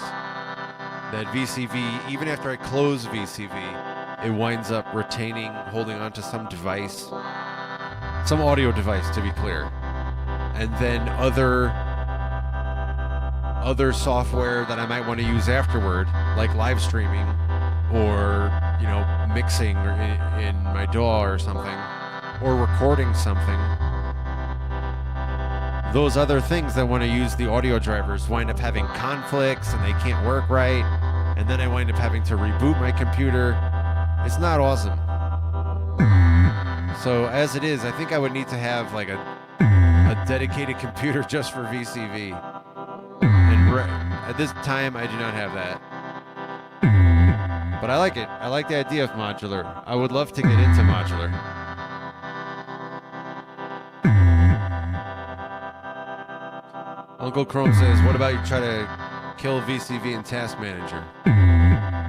That VCV, even after I close VCV, it winds up holding onto some device, some audio device to be clear. And then other software that I might want to use afterward, like live streaming or, mixing or in my DAW or something, or recording something. Those other things that want to use the audio drivers wind up having conflicts and they can't work right, and then I wind up having to reboot my computer. It's not awesome. So as it is, I think I would need to have like a dedicated computer just for VCV. And at this time, I do not have that. But I like it. I like the idea of modular. I would love to get into modular. Uncle Chrome says, what about you try to kill VCV in Task Manager?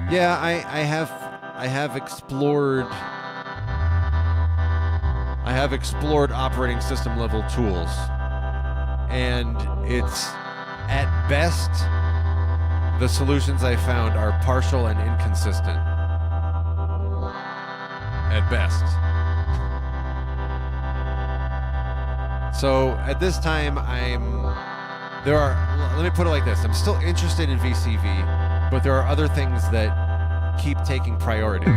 Yeah, I have explored operating system level tools. And it's at best the solutions I found are partial and inconsistent. At best. So at this time, let me put it like this. I'm still interested in VCV, but there are other things that keep taking priority.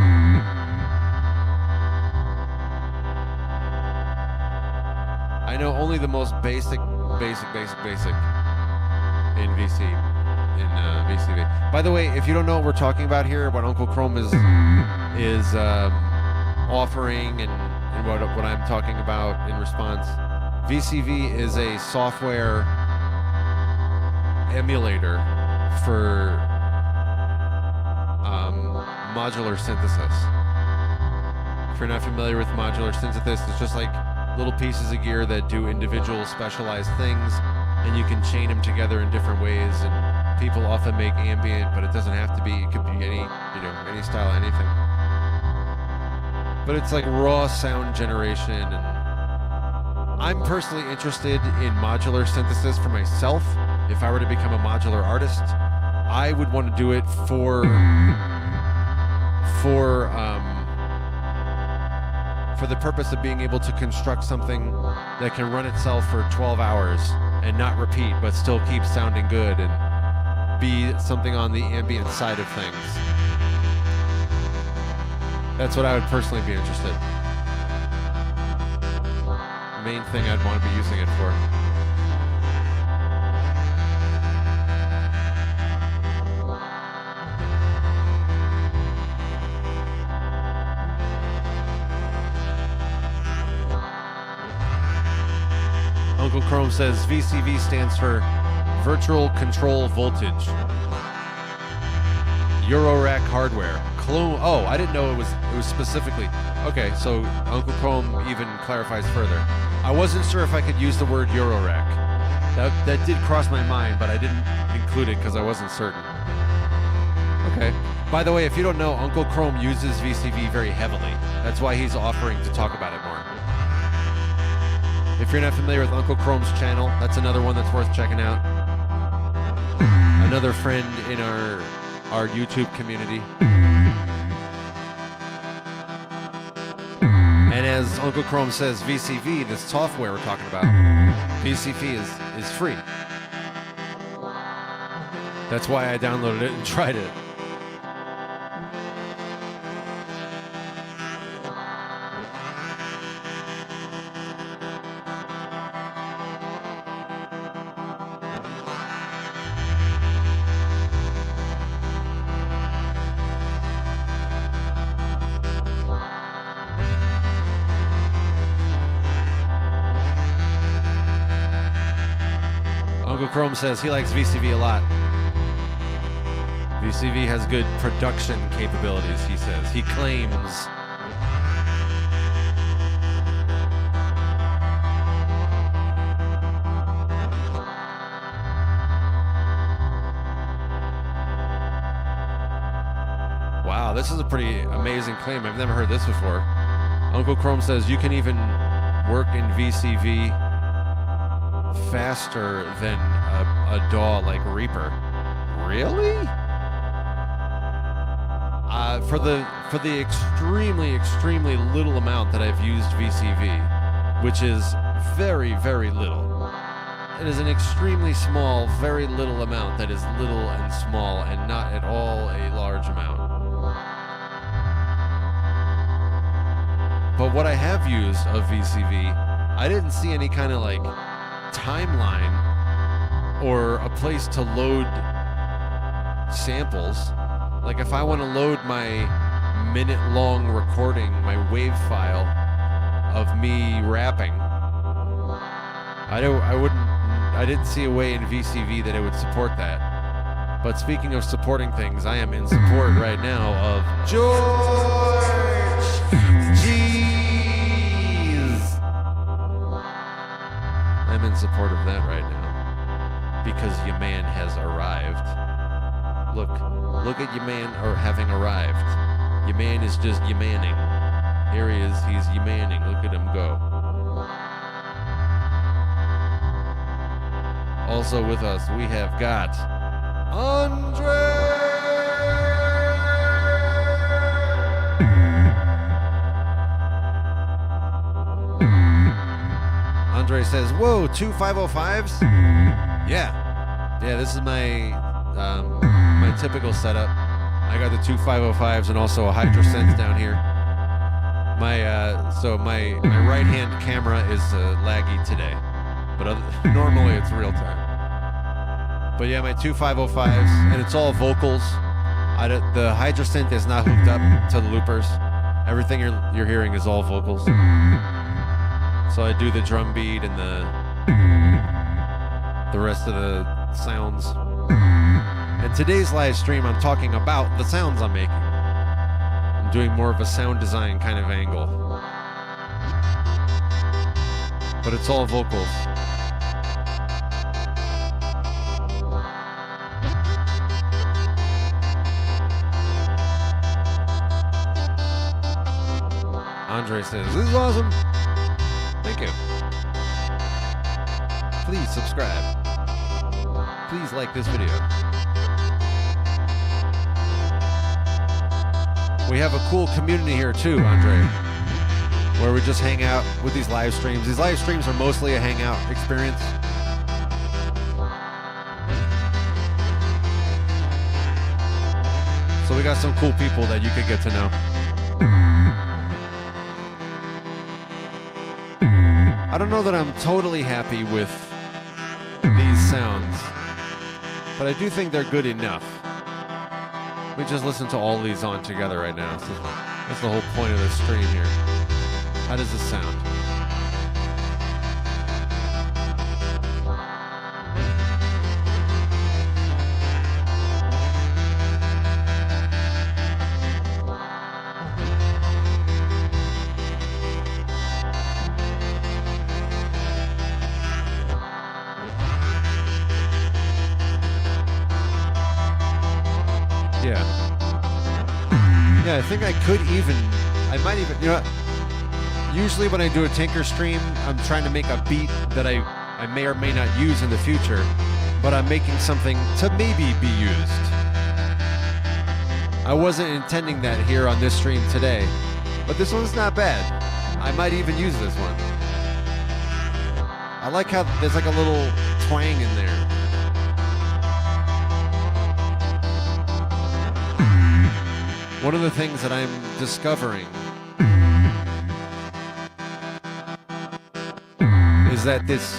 I know only the most basic in VCV. By the way, if you don't know what we're talking about here, what Uncle Chrome is offering and what I'm talking about in response, VCV is a software emulator for modular synthesis. If you're not familiar with modular synthesis, it's just like little pieces of gear that do individual specialized things, and you can chain them together in different ways. And people often make ambient, but it doesn't have to be. It could be any style, anything. But it's like raw sound generation, and I'm personally interested in modular synthesis for myself. If I were to become a modular artist, I would want to do it for the purpose of being able to construct something that can run itself for 12 hours and not repeat, but still keep sounding good and be something on the ambient side of things. That's what I would personally be interested. Main thing I'd want to be using it for. Uncle Chrome says VCV stands for Virtual Control Voltage. Eurorack hardware. Oh, I didn't know it was specifically. Okay, so Uncle Chrome even clarifies further. I wasn't sure if I could use the word Eurorack. That did cross my mind, but I didn't include it because I wasn't certain. Okay. By the way, if you don't know, Uncle Chrome uses VCV very heavily. That's why he's offering to talk about it more. If you're not familiar with Uncle Chrome's channel, that's another one that's worth checking out. Another friend in our YouTube community. And as Uncle Chrome says, VCV, this software we're talking about, VCV is free. That's why I downloaded it and tried it. Uncle Chrome says he likes VCV a lot. VCV has good production capabilities, he says. He claims. Wow, this is a pretty amazing claim. I've never heard this before. Uncle Chrome says you can even work in VCV faster than a DAW like Reaper. Really? For the extremely little amount that I've used VCV, which is very, very little. It is an extremely small, very little amount that is little and small and not at all a large amount. But what I have used of VCV, I didn't see any kind of like timeline or a place to load samples. Like if I want to load my minute-long recording, my WAV file of me rapping, I didn't see a way in VCV that it would support that. But speaking of supporting things, I am in support right now of George G's. I'm in support of that right now because your man has arrived. Look at your man or having arrived. Your man is just your manning. Here he is, he's your manning. Look at him go. Also with us, we have got Andre. Andre says, "Whoa, 2 505s? Yeah, this is my typical setup. I got the 2 505s and also a Hydrasynth down here. My right hand camera is laggy today, but normally it's real time. But yeah, my 2 505s, and it's all vocals. The Hydrasynth is not hooked up to the loopers. Everything you're hearing is all vocals. So I do the drum beat and the rest of the sounds. And today's live stream, I'm talking about the sounds I'm making. I'm doing more of a sound design kind of angle. But it's all vocals. Andre says, "This is awesome. Thank you. Please subscribe. Please like this video. We have a cool community here too, Andre, where we just hang out with these live streams. These live streams are mostly a hangout experience. So we got some cool people that you could get to know. I don't know that I'm totally happy with these sounds, but I do think they're good enough. We just listen to all these on together right now. So that's the whole point of this stream here. How does this sound? Yeah, I think I might even, you know, usually when I do a Tinker stream, I'm trying to make a beat that I may or may not use in the future, but I'm making something to maybe be used. I wasn't intending that here on this stream today, but this one's not bad. I might even use this one. I like how there's like a little twang in there. One of the things that I'm discovering is that this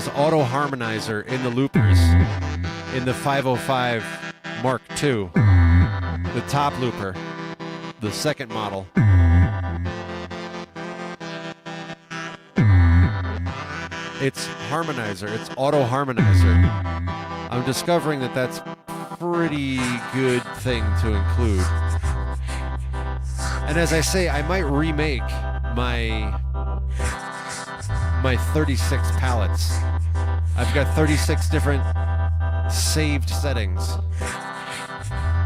auto harmonizer in the loopers, in the 505 Mark II, the top looper, the second model, it's harmonizer, it's auto harmonizer. I'm discovering that that's a pretty good thing to include. And as I say, I might remake my 36 palettes. I've got 36 different saved settings.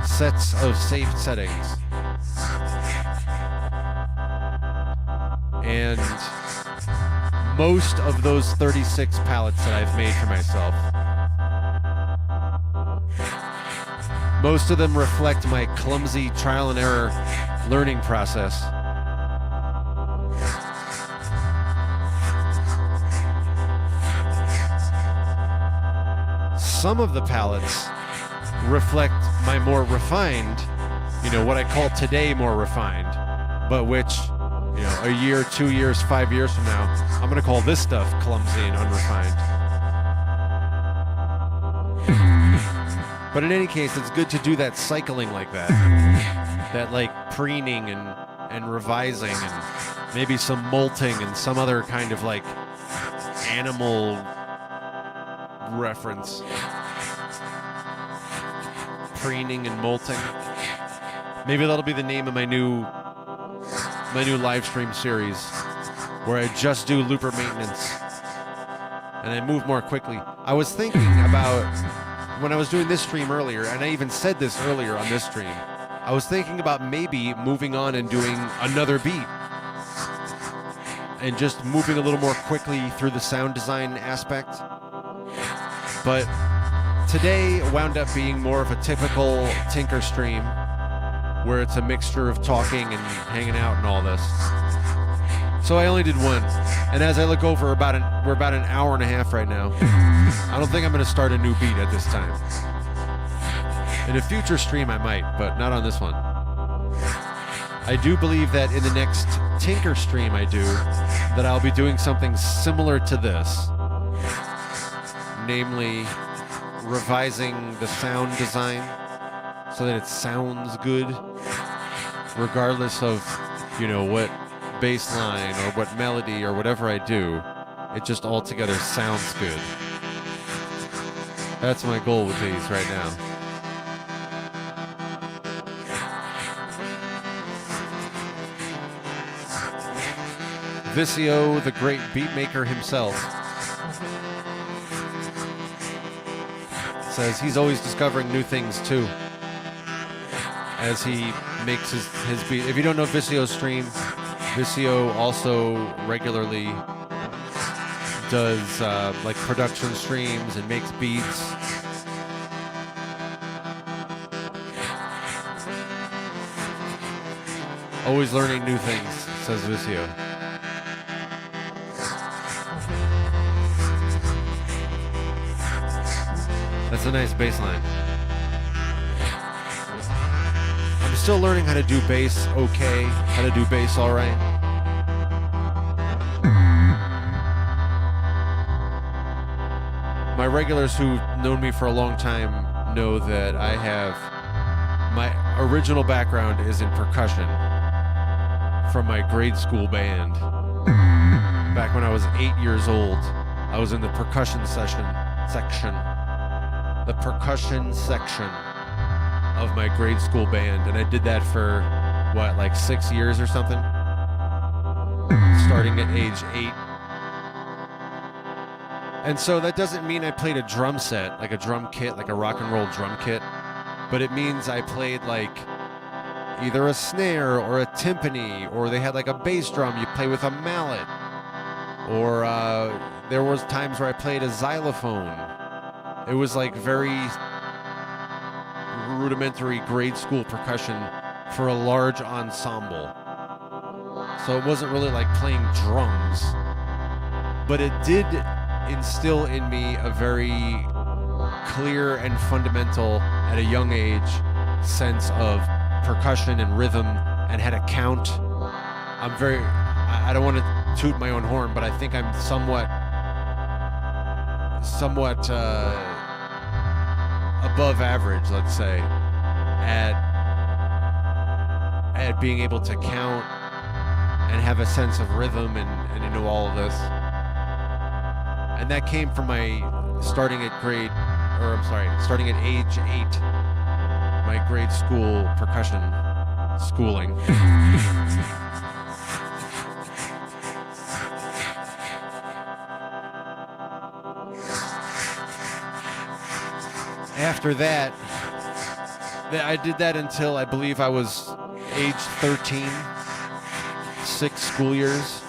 Sets of saved settings. And most of those 36 palettes that I've made for myself, most of them reflect my clumsy trial and error learning process. Some of the palettes reflect my more refined, you know, what I call today more refined, but which, you know, a year, 2 years, 5 years from now, I'm going to call this stuff clumsy and unrefined. But in any case, it's good to do that cycling like that. That like preening and revising and maybe some molting and some other kind of like animal reference. Preening and molting. Maybe that'll be the name of my new live stream series, where I just do looper maintenance and I move more quickly. I was thinking about, when I was doing this stream earlier, and I even said this earlier on this stream, I was thinking about maybe moving on and doing another beat and just moving a little more quickly through the sound design aspect. But today wound up being more of a typical Tinker stream, where it's a mixture of talking and hanging out and all this. So I only did one. And as I look over, we're about an hour and a half right now. I don't think I'm going to start a new beat at this time. In a future stream I might, but not on this one. I do believe that in the next Tinker stream I do, that I'll be doing something similar to this. Namely, revising the sound design so that it sounds good, regardless of, you know, what bass line or what melody or whatever I do. It just altogether sounds good. That's my goal with these right now. Vicio, the great beatmaker himself, says he's always discovering new things too as he makes his beat. If you don't know Vicio's stream, Vicio also regularly does like production streams and makes beats. Always learning new things, says Vicio. That's a nice bass line. I'm still learning how to do bass okay, how to do bass all right. My regulars who've known me for a long time know that I have my original background is in percussion from my grade school band. Back when I was 8 years old, I was in the percussion section of my grade school band, and I did that for what, like 6 years or something, starting at age 8. And so that doesn't mean I played a drum set, like a drum kit, like a rock and roll drum kit, but it means I played like either a snare or a timpani, or they had like a bass drum you play with a mallet, or there was times where I played a xylophone. It was like very rudimentary grade school percussion for a large ensemble. So it wasn't really like playing drums, but it did instill in me a very clear and fundamental, at a young age, sense of percussion and rhythm, and how to count. I don't want to toot my own horn, but I think I'm somewhat above average, let's say, at being able to count and have a sense of rhythm and all of this. And that came from my starting at age 8, my grade school percussion schooling. After that, I did that until I believe I was age 13, 6 school years.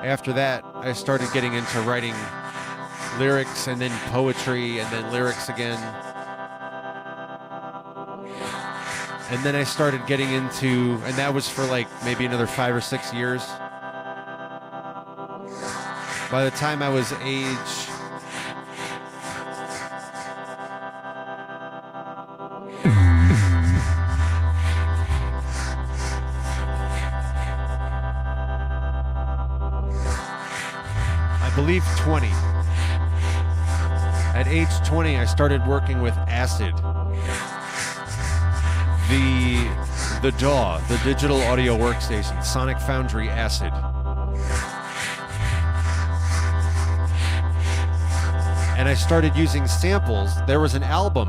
After that, I started getting into writing lyrics and then poetry and then lyrics again. And then I started getting into, and that was for like maybe another 5 or 6 years. By the time I was age I believe 20. At age 20, I started working with Acid, the DAW, the digital audio workstation, Sonic Foundry Acid. And I started using samples. There was an album,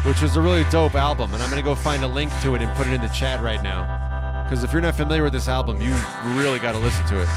which was a really dope album, and I'm going to go find a link to it and put it in the chat right now. Because if you're not familiar with this album, you really got to listen to it.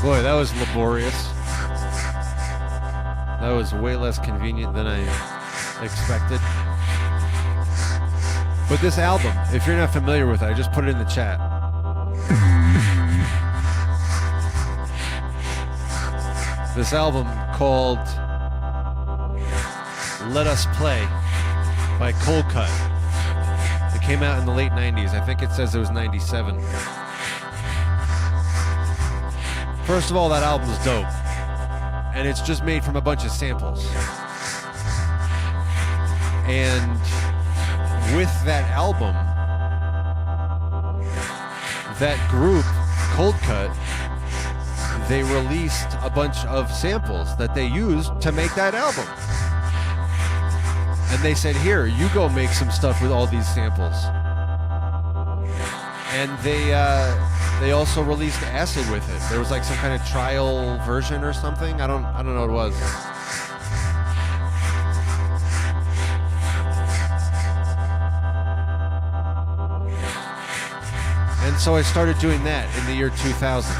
Boy, that was laborious. That was way less convenient than I expected. But this album, if you're not familiar with it, I just put it in the chat. This album called Let Us Play by Cold Cut. It came out in the late 90s. I think it says it was 97. First of all, that album's dope. And it's just made from a bunch of samples. And with that album, that group, Cold Cut, they released a bunch of samples that they used to make that album. And they said, here, you go make some stuff with all these samples. And they also released Acid with it. There was like some kind of trial version or something. I don't know what it was. And so I started doing that in the year 2000.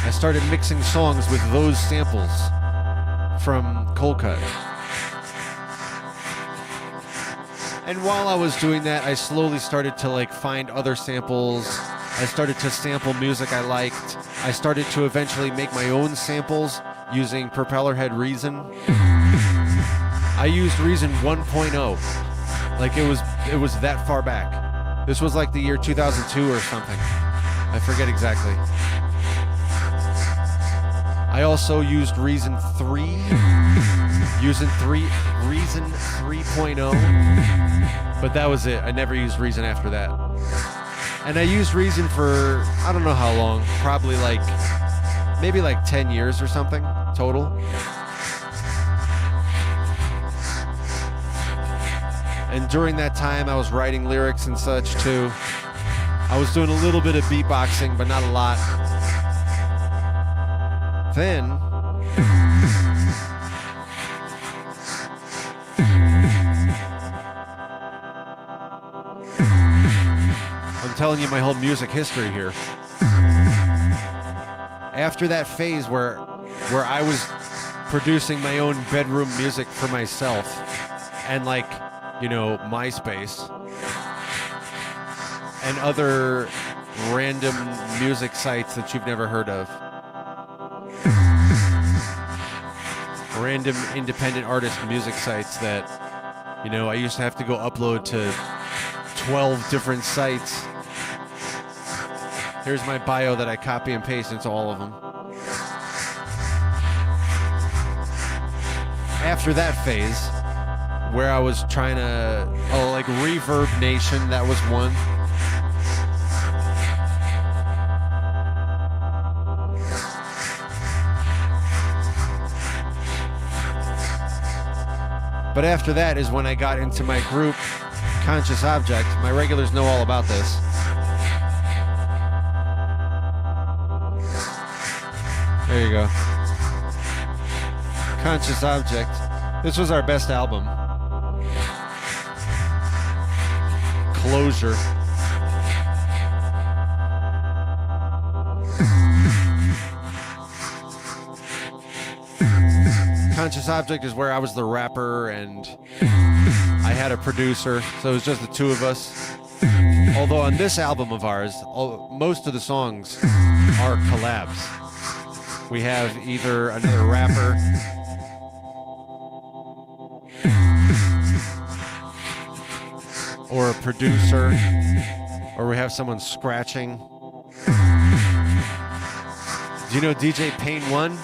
I started mixing songs with those samples from Cold Cut. And while I was doing that, I slowly started to like find other samples. I started to sample music I liked. I started to eventually make my own samples using Propellerhead Reason. I used Reason 1.0. Like it was that far back. This was like the year 2002 or something. I forget exactly. I also used Reason 3, Reason 3.0, but that was it. I never used Reason after that. And I used Reason for, I don't know how long, probably like, maybe like 10 years or something total. And during that time, I was writing lyrics and such too. I was doing a little bit of beatboxing, but not a lot. Then, I'm telling you my whole music history here. After that phase where I was producing my own bedroom music for myself and like, you know, MySpace and other random music sites that you've never heard of. Random independent artist music sites that, you know, I used to have to go upload to 12 different sites. Here's my bio that I copy and paste into all of them. After that phase, where I was trying to, like Reverb Nation, that was one. But after that is when I got into my group, Conscious Object. My regulars know all about this. There you go. Conscious Object. This was our best album. Closure. Conscious Object is where I was the rapper and I had a producer, so it was just the two of us. Although on this album of ours, most of the songs are collabs. We have either another rapper or a producer, or we have someone scratching. Do you know DJ Pain 1?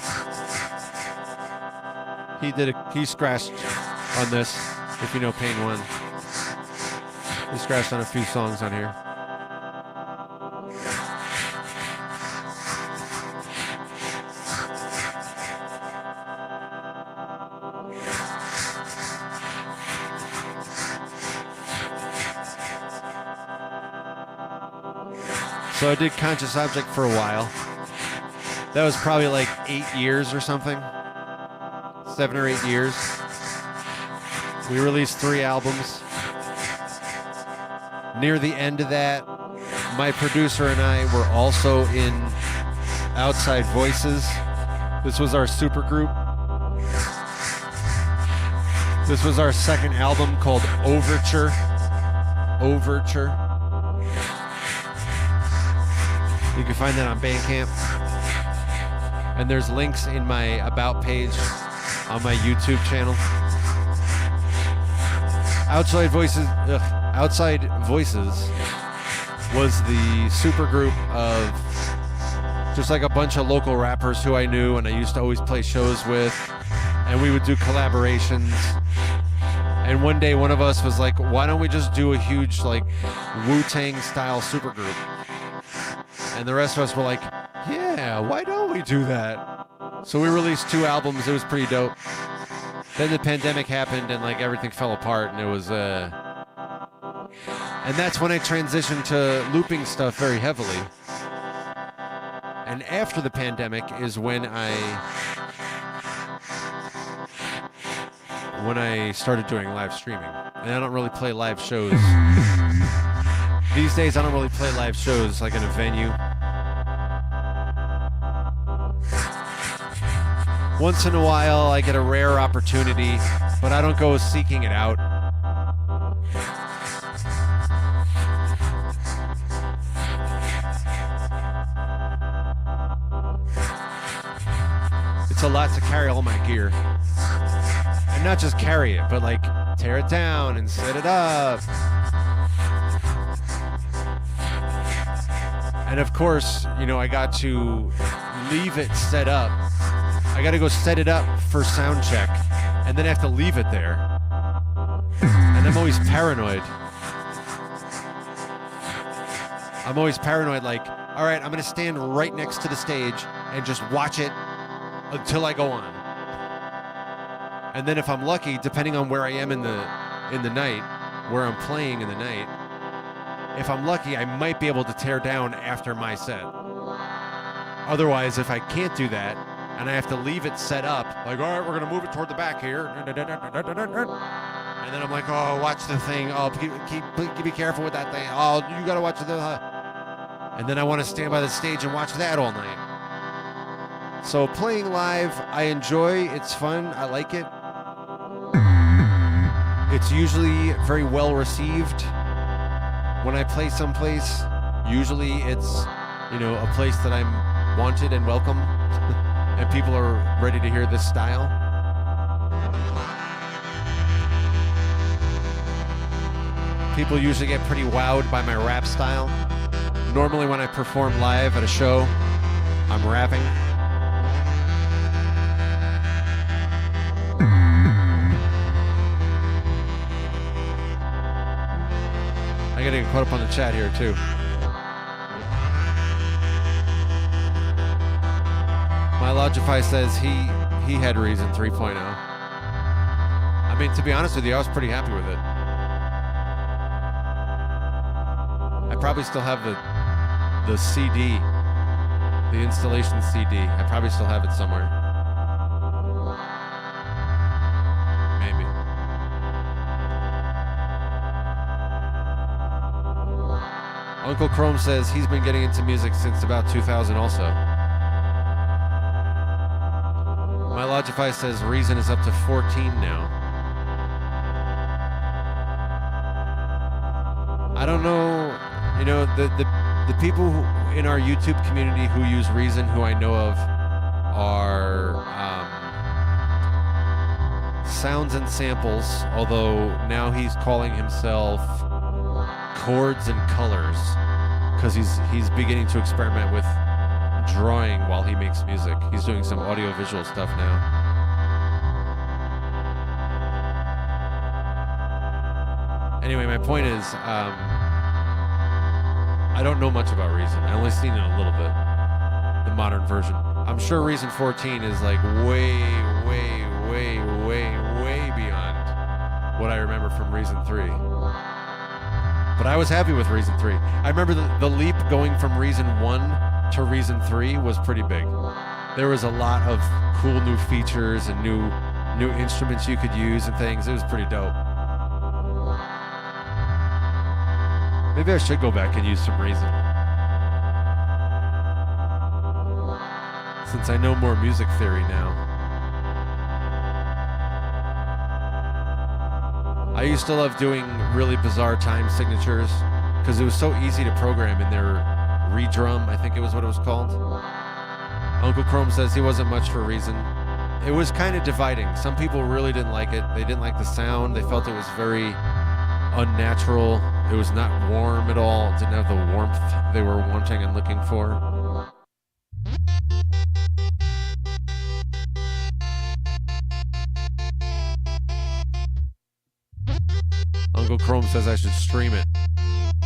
He scratched on this, if you know Pain 1. He scratched on a few songs on here. So I did Conscious Object for a while. That was probably like 8 years or something. 7 or 8 years. We released 3 albums. Near the end of that, My producer and I were also in Outside Voices. This was our super group. This was our second album called Overture. Overture. You can find that on Bandcamp. And there's links in my About page on my YouTube channel. Outside Voices was the super group of just like a bunch of local rappers who I knew and I used to always play shows with. And we would do collaborations. And one day one of us was like, why don't we just do a huge like Wu-Tang style supergroup? And the rest of us were like, yeah, why don't we do that? So we released 2 albums. It was pretty dope. Then the pandemic happened and like everything fell apart and it was and that's when I transitioned to looping stuff very heavily. And after the pandemic is when I started doing live streaming. And I don't really play live shows. These days I don't really play live shows like in a venue. Once in a while I get a rare opportunity, but I don't go seeking it out. It's a lot to carry all my gear. And not just carry it, but like tear it down and set it up. And of course, you know, I got to leave it set up. I got to go set it up for sound check, and then I have to leave it there. And I'm always paranoid. Like, all right, I'm going to stand right next to the stage and just watch it until I go on. And then if I'm lucky, depending on where I am in the night, where I'm playing in the night, if I'm lucky, I might be able to tear down after my set. Otherwise, if I can't do that, and I have to leave it set up, like, all right, we're going to move it toward the back here. And then I'm like, oh, watch the thing. Oh, be careful with that thing. Oh, you got to watch the... And then I want to stand by the stage and watch that all night. So playing live, I enjoy. It's fun. I like it. It's usually very well received. When I play someplace, usually it's, you know, a place that I'm wanted and welcome, and people are ready to hear this style. People usually get pretty wowed by my rap style. Normally when I perform live at a show, I'm rapping. I gotta get caught up on the chat here too. My Logify says he had Reason 3.0. I mean, to be honest with you, I was pretty happy with it. I probably still have the CD, the installation CD. I probably still have it somewhere. Maybe. Uncle Chrome says he's been getting into music since about 2000 also. My Logify says Reason is up to 14 now. I don't know, you know, the people in our YouTube community who use Reason, who I know of, are Sounds and Samples, although now he's calling himself Chords and Colors, because he's beginning to experiment with drawing while he makes music. He's doing some audio-visual stuff now. Anyway, my point is, I don't know much about Reason. I only seen it a little bit, the modern version. I'm sure Reason 14 is like way beyond what I remember from Reason 3. But I was happy with Reason 3. I remember the leap going from Reason 1 to Reason 3 was pretty big. There was a lot of cool new features and new instruments you could use and things. It was pretty dope. Maybe I should go back and use some Reason. Since I know more music theory now. I used to love doing really bizarre time signatures because it was so easy to program in their redrum, I think it was what it was called. Uncle Chrome says he wasn't much for Reason. It was kind of dividing. Some people really didn't like it. They didn't like the sound. They felt it was very unnatural. It was not warm at all. It didn't have the warmth they were wanting and looking for. Uncle Chrome says I should stream it.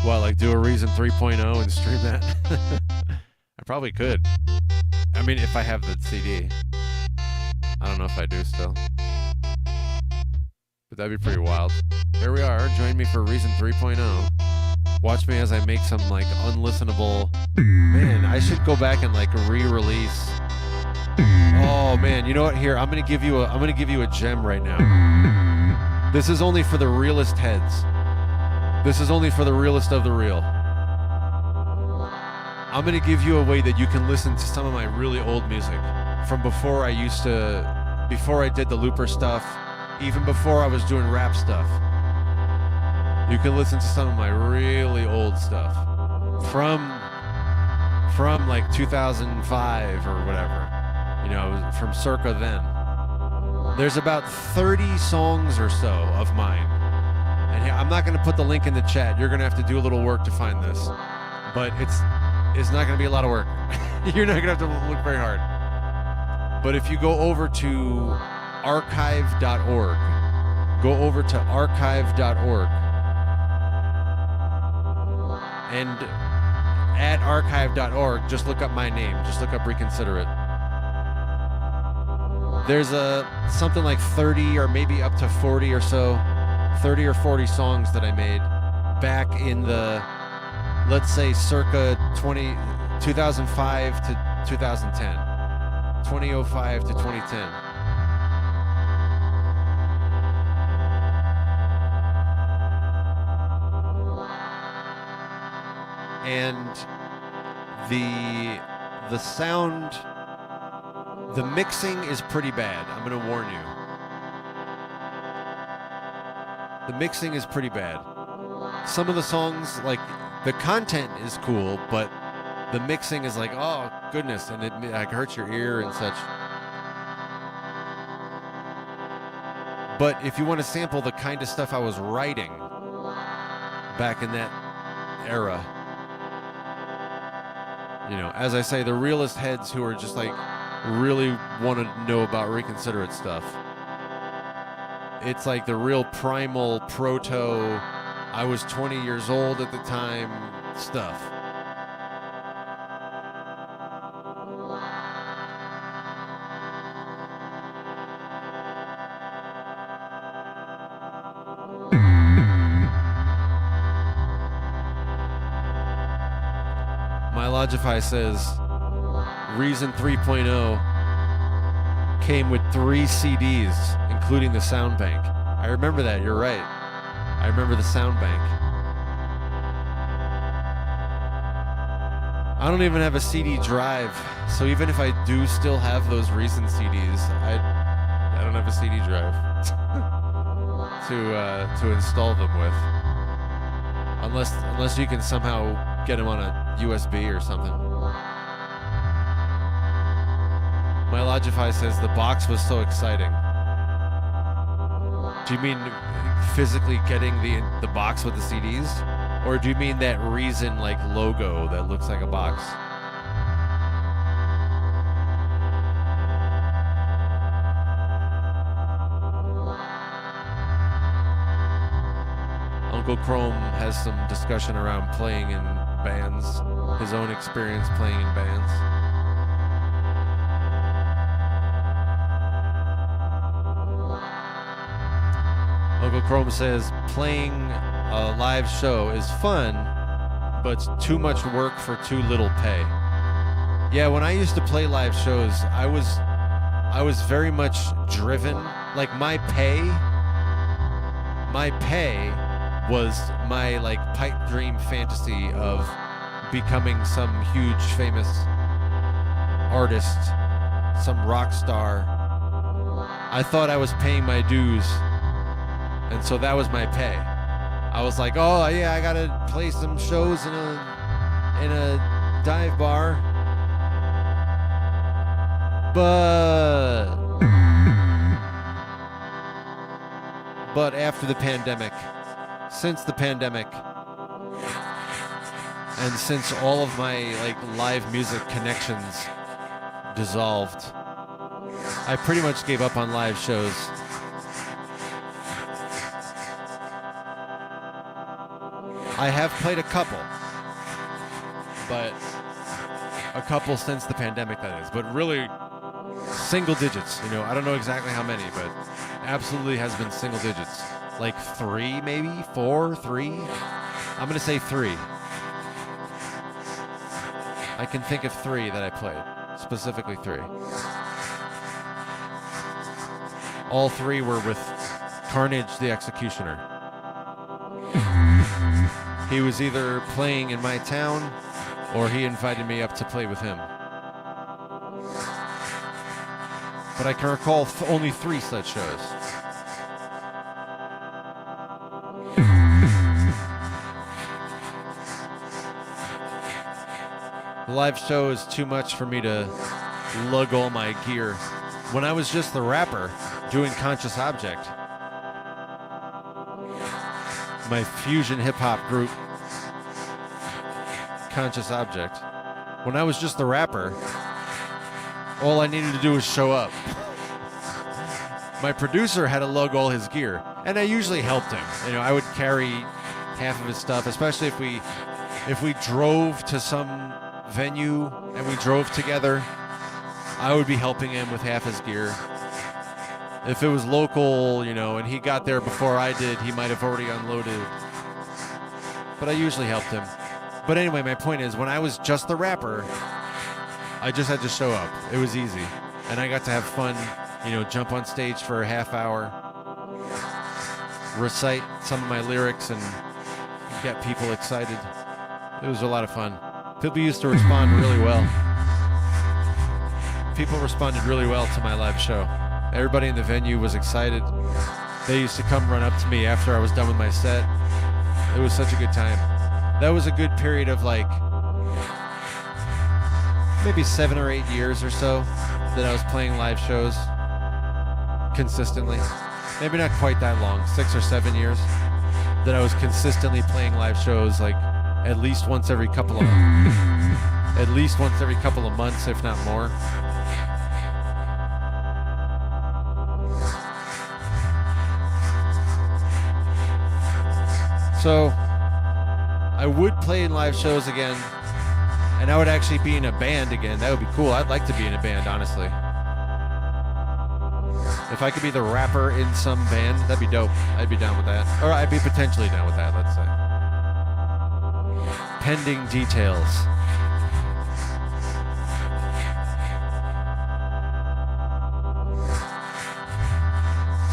What, like do a Reason 3.0 and stream that? I probably could. I mean, if I have the CD. I don't know if I do still. But that'd be pretty wild. Here we are. Join me for Reason 3.0. Watch me as I make some like unlistenable... Man, I should go back and like re-release. Oh man, you know what? Here, I'm gonna give you a gem right now. This is only for the realist heads. This is only for the realest of the real. I'm gonna give you a way that you can listen to some of my really old music from before I did the looper stuff, even before I was doing rap stuff. You can listen to some of my really old stuff from like 2005 or whatever, you know, from circa then. There's about 30 songs or so of mine. And I'm not going to put the link in the chat. You're going to have to do a little work to find this. But it's not going to be a lot of work. You're not going to have to look very hard. But if you go over to archive.org, and at archive.org, just look up my name. Just look up Reconsider It. There's something like 30 or maybe up to 40 or so, 30 or 40 songs that I made back in the, let's say, circa 2005 to 2010, 2005 to 2010. And the sound, the mixing is pretty bad. I'm going to warn you. The mixing is pretty bad. Some of the songs, like, the content is cool, but the mixing is like, oh, goodness, and it like hurts your ear and such. But if you want to sample the kind of stuff I was writing back in that era, you know, as I say, the realist heads who are just like really want to know about Reconsider It stuff. It's like the real primal proto, I was 20 years old at the time stuff. Logify says Reason 3.0 came with 3 CDs, including the sound bank. I remember that, you're right. I remember the sound bank. I don't even have a CD drive, so even if I do still have those Reason CDs, I don't have a CD drive to install them with. Unless you can somehow get them on a USB or something. My Logify says the box was so exciting. Do you mean physically getting the box with the CDs? Or do you mean that Reason like logo that looks like a box? Uncle Chrome has some discussion around playing in bands, his own experience playing in bands. Uncle Chrome says playing a live show is fun, but it's too much work for too little pay. Yeah, when I used to play live shows, I was very much driven. Like my pay was my like pipe dream fantasy of becoming some huge famous artist, some rock star. I thought I was paying my dues, and so that was my pay. I was like, oh yeah, I gotta play some shows in a dive bar. But after the pandemic, since the pandemic, and since all of my like live music connections dissolved, I pretty much gave up on live shows. I have played a couple, but a couple since the pandemic, that is, but really single digits, you know, I don't know exactly how many, but absolutely has been single digits. Like 3, maybe 4, 3. I'm gonna say 3. I can think of 3 that I played, specifically 3. All 3 were with Carnage the Executioner. He was either playing in my town or he invited me up to play with him. But I can recall only 3 such shows. The live show is too much for me to lug all my gear. When I was just the rapper doing Conscious Object, my fusion hip-hop group, Conscious Object, when I was just the rapper, all I needed to do was show up. My producer had to lug all his gear, and I usually helped him. You know, I would carry half of his stuff, especially if we drove to some venue and we drove together, I would be helping him with half his gear. If it was local, you know, and he got there before I did, he might have already unloaded. But I usually helped him. But anyway, my point is, when I was just the rapper, I just had to show up. It was easy. And I got to have fun, you know, jump on stage for a half hour, recite some of my lyrics and get people excited. It was a lot of fun. People used to respond really well. People responded really well to my live show. Everybody in the venue was excited. They used to come run up to me after I was done with my set. It was such a good time. That was a good period of like maybe 7 or 8 years or so that I was playing live shows consistently. Maybe not quite that long, 6 or 7 years that I was consistently playing live shows, like at least once every couple of months, if not more. So I would play in live shows again, and I would actually be in a band again. That would be cool. I'd like to be in a band, honestly. If I could be the rapper in some band, that'd be dope. I'd be down with that. Or I'd be potentially down with that, let's say. Pending details.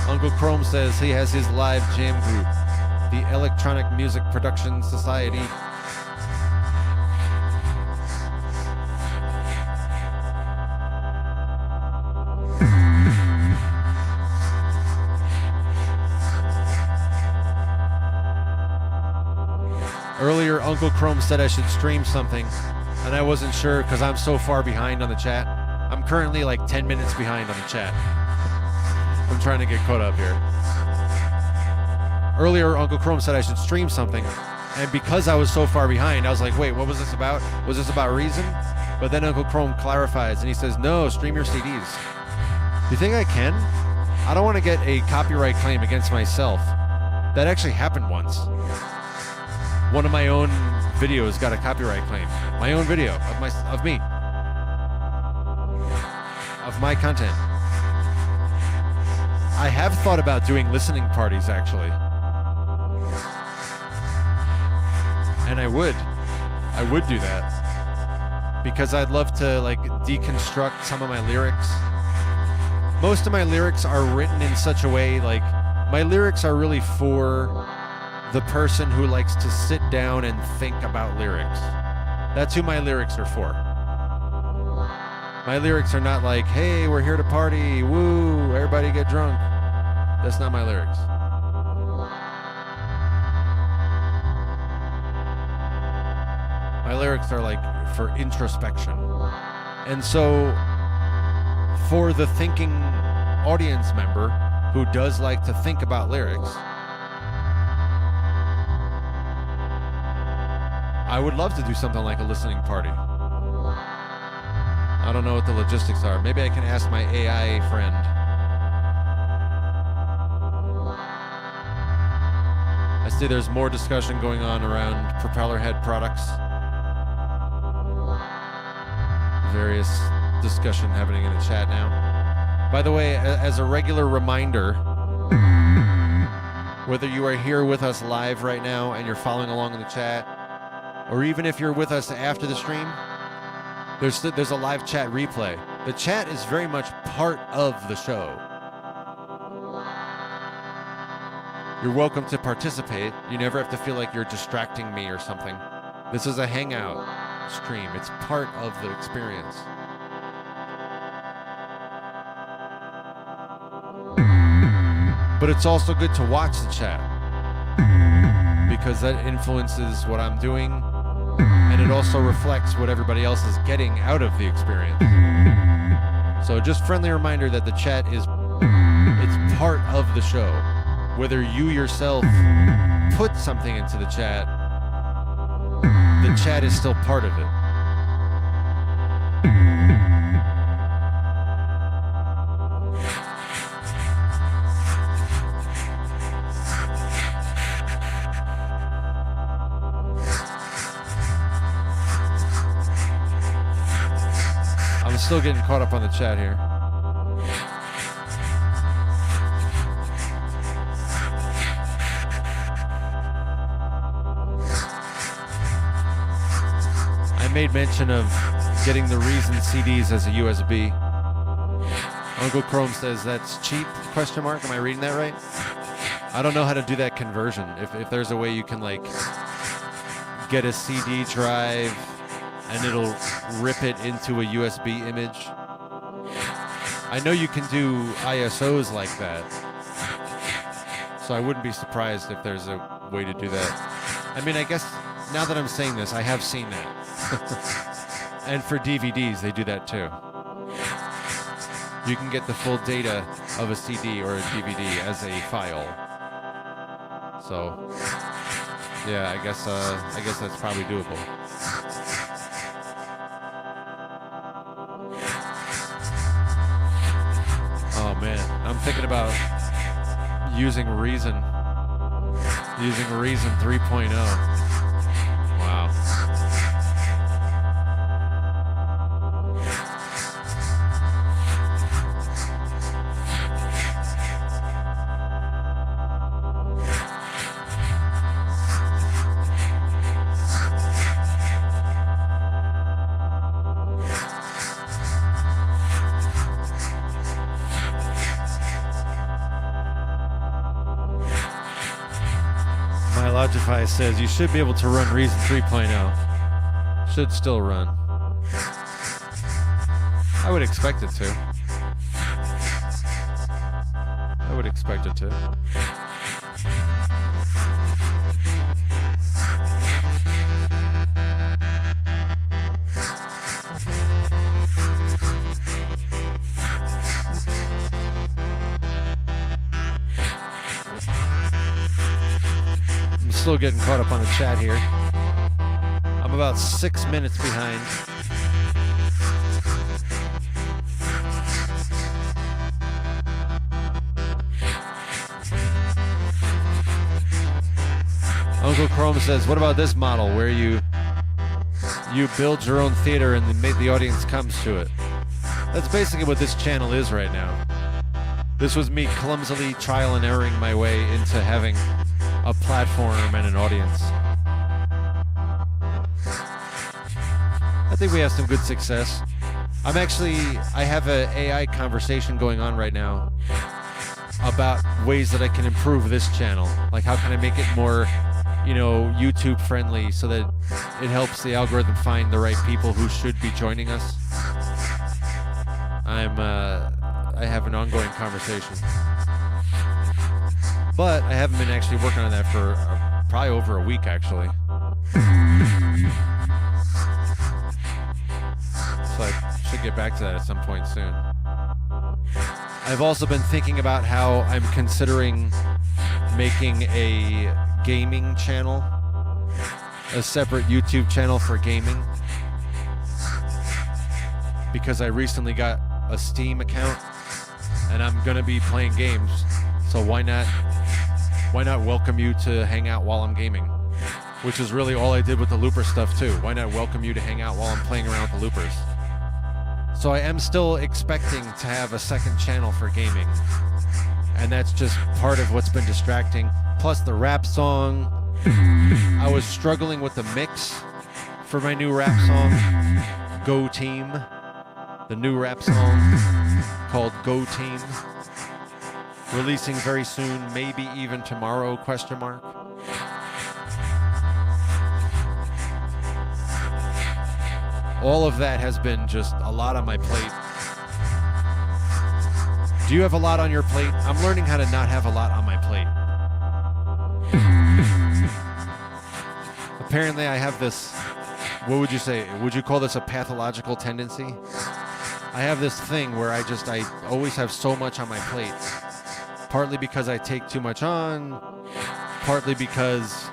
Uncle Chrome says he has his live jam group, the Electronic Music Production Society. Earlier, Uncle Chrome said I should stream something, and I wasn't sure because I'm so far behind on the chat. I'm currently like 10 minutes behind on the chat. I'm trying to get caught up here. Earlier, Uncle Chrome said I should stream something, and because I was so far behind, I was like, wait, what was this about? Was this about Reason? But then Uncle Chrome clarifies, and he says, no, stream your CDs. Do you think I can? I don't want to get a copyright claim against myself. That actually happened once. One of my own videos got a copyright claim. My own video of me. Of my content. I have thought about doing listening parties, actually. And I would do that. Because I'd love to like deconstruct some of my lyrics. Most of my lyrics are written in such a way, like my lyrics are really for the person who likes to sit down and think about lyrics. That's who my lyrics are for. My lyrics are not like, hey, we're here to party, woo, everybody get drunk. That's not my lyrics. My lyrics are like for introspection. And so for the thinking audience member who does like to think about lyrics, I would love to do something like a listening party. I don't know what the logistics are. Maybe I can ask my AI friend. I see there's more discussion going on around propeller head products. Various discussion happening in the chat now. By the way, as a regular reminder, whether you are here with us live right now and you're following along in the chat, or even if you're with us after the stream, there's a live chat replay. The chat is very much part of the show. You're welcome to participate. You never have to feel like you're distracting me or something. This is a hangout stream. It's part of the experience. But it's also good to watch the chat because that influences what I'm doing, and it also reflects what everybody else is getting out of the experience. So just friendly reminder that the chat it's part of the show. Whether you yourself put something into the chat is still part of it. I'm still getting caught up on the chat here. I made mention of getting the Reason CDs as a USB. Uncle Chrome says that's cheap, ? Am I reading that right? I don't know how to do that conversion. If there's a way you can like get a CD drive and it'll rip it into a USB image. I know you can do ISOs like that, so I wouldn't be surprised if there's a way to do that. I mean, I guess now that I'm saying this, I have seen that. And for DVDs, they do that too. You can get the full data of a CD or a DVD as a file. So, yeah, I guess that's probably doable. Oh man, I'm thinking about using Reason 3.0. Wow. Logify says you should be able to run Reason 3.0. Should still run. I would expect it to. I would expect it to. Still getting caught up on the chat here. I'm about 6 minutes behind. Uncle Chrome says, what about this model where you build your own theater and the audience comes to it? That's basically what this channel is right now. This was me clumsily trial and erroring my way into having a platform and an audience. I think we have some good success. I have an AI conversation going on right now about ways that I can improve this channel. Like, how can I make it more, YouTube friendly so that it helps the algorithm find the right people who should be joining us. I have an ongoing conversation, but I haven't been actually working on that for probably over a week, actually. So I should get back to that at some point soon. I've also been thinking about how I'm considering making a gaming channel, a separate YouTube channel for gaming, because I recently got a Steam account and I'm gonna be playing games, so why not welcome you to hang out while I'm gaming, which is really all I did with the looper stuff too. Why not welcome you to hang out while I'm playing around with the loopers? So I am still expecting to have a second channel for gaming, and that's just part of what's been distracting. Plus the rap song, I was struggling with the mix for my new rap song, Go Team. The new rap song called Go Team, releasing very soon, maybe even tomorrow, ? All of that has been just a lot on my plate. Do you have a lot on your plate? I'm learning how to not have a lot on my plate. Apparently I have this, what would you say? Would you call this a pathological tendency? I have this thing where I always have so much on my plate. Partly because I take too much on, partly because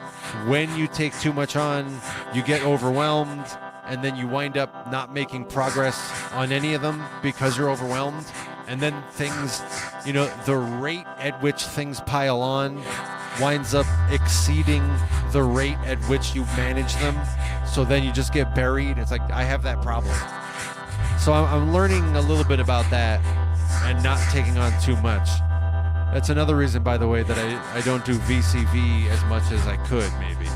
when you take too much on, you get overwhelmed, and then you wind up not making progress on any of them because you're overwhelmed. And then things, the rate at which things pile on winds up exceeding the rate at which you manage them. So then you just get buried. It's like, I have that problem. So I'm learning a little bit about that and not taking on too much. That's another reason, by the way, that I don't do VCV as much as I could, maybe,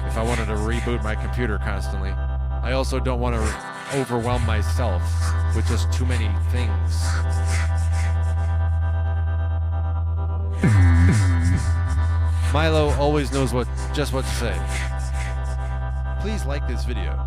if I wanted to reboot my computer constantly. I also don't want to overwhelm myself with just too many things. Milo always knows just what to say. Please like this video.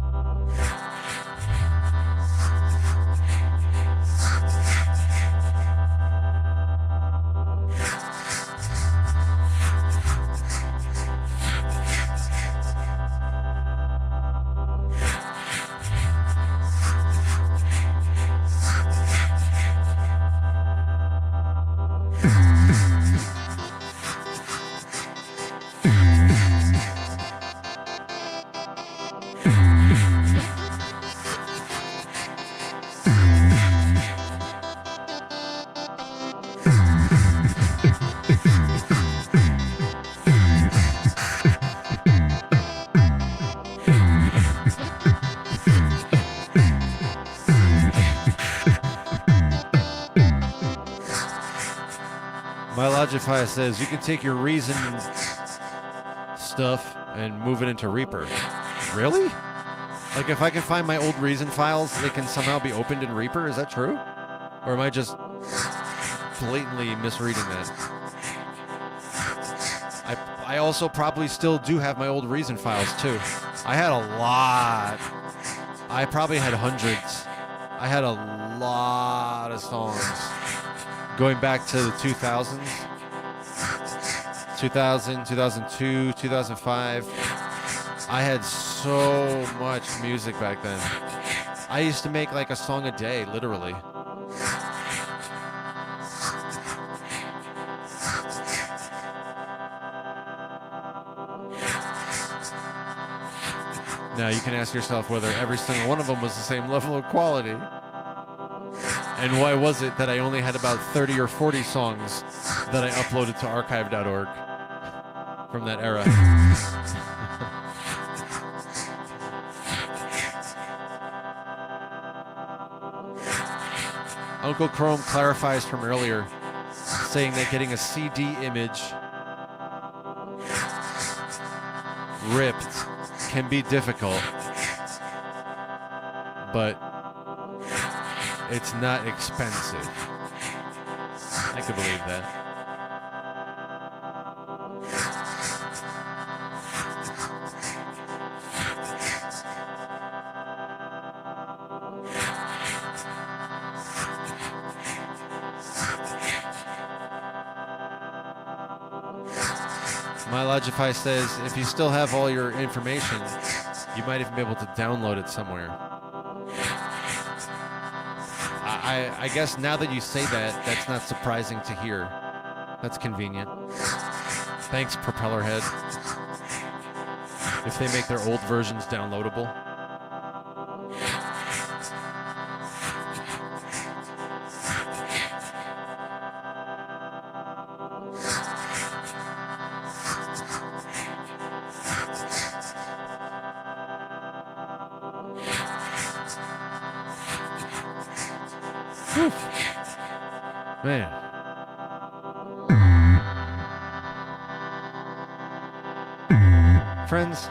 Logify says you can take your Reason stuff and move it into Reaper. Really? Like, if I can find my old Reason files, they can somehow be opened in Reaper? Is that true? Or am I just blatantly misreading that? I also probably still do have my old Reason files, too. I had a lot. I probably had hundreds. I had a lot of songs going back to the 2000s. 2000, 2002, 2005. I had so much music back then. I used to make like a song a day, literally. Now you can ask yourself whether every single one of them was the same level of quality. And why was it that I only had about 30 or 40 songs that I uploaded to archive.org from that era? Uncle Chrome clarifies from earlier, saying that getting a CD image ripped can be difficult, but it's not expensive. I can believe that. My Logify says if you still have all your information, you might even be able to download it somewhere. I guess now that you say that, that's not surprising to hear. That's convenient. Thanks, Propellerhead. If they make their old versions downloadable. Man. Friends,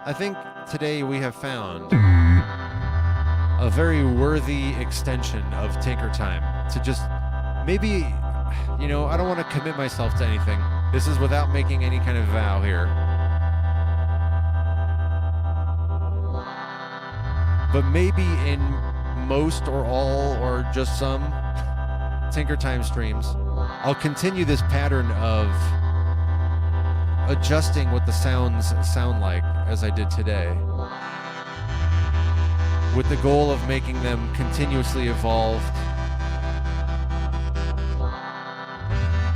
I think today we have found a very worthy extension of Tinker Time to just maybe, I don't want to commit myself to anything. This is without making any kind of vow here. But maybe in most or all or just some Tinker Time streams, I'll continue this pattern of adjusting what the sounds sound like as I did today, with the goal of making them continuously evolved.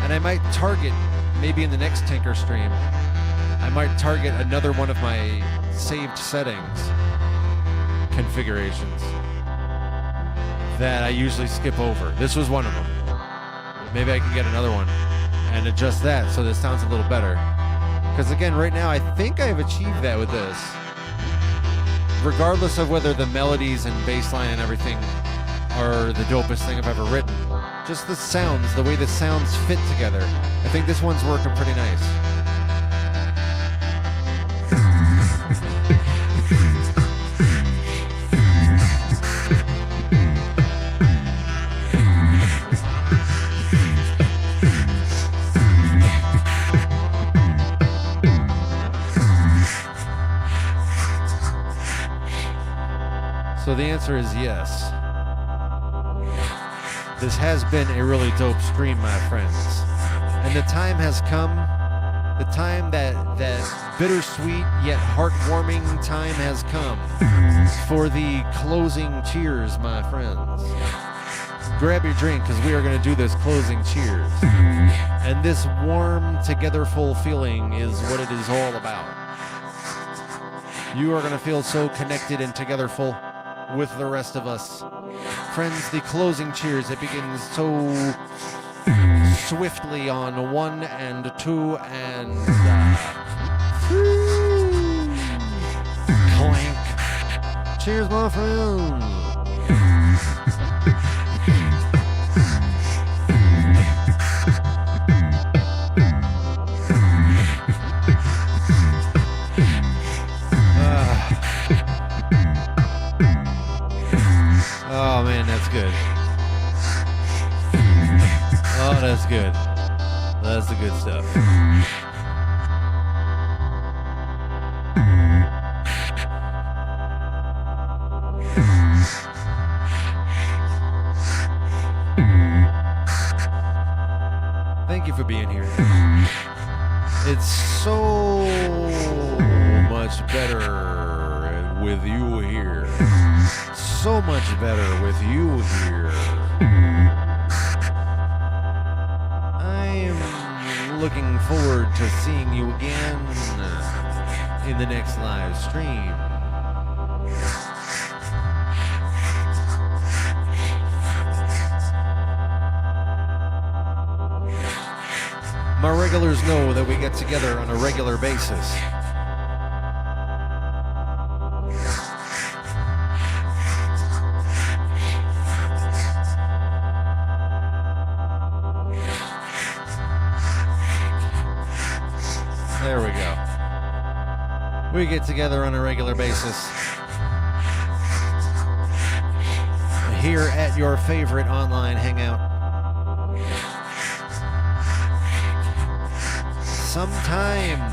And I might target, maybe in the next Tinker stream, I might target another one of my saved settings configurations that I usually skip over. This was one of them. Maybe I can get another one and adjust that so this sounds a little better. Because again, right now, I think I've achieved that with this. Regardless of whether the melodies and bass line and everything are the dopest thing I've ever written, just the sounds, the way the sounds fit together, I think this one's working pretty nice. So the answer is yes. This has been a really dope stream, my friends. And the time has come, the time that bittersweet yet heartwarming time has come for the closing cheers, my friends. Grab your drink, because we are going to do this closing cheers. And this warm, togetherful feeling is what it is all about. You are going to feel so connected and togetherful with the rest of us. Friends, the closing cheers, it begins so swiftly on 1 and 2 and 3. Clank. Cheers, my friends. Oh man, that's good. Oh, that's good. That's the good stuff. Thank you for being here. It's so much better with you here. So much better with you here. I am looking forward to seeing you again in the next live stream. My regulars know that we get together on a regular basis. There we go. We get together on a regular basis here at your favorite online hangout. Sometimes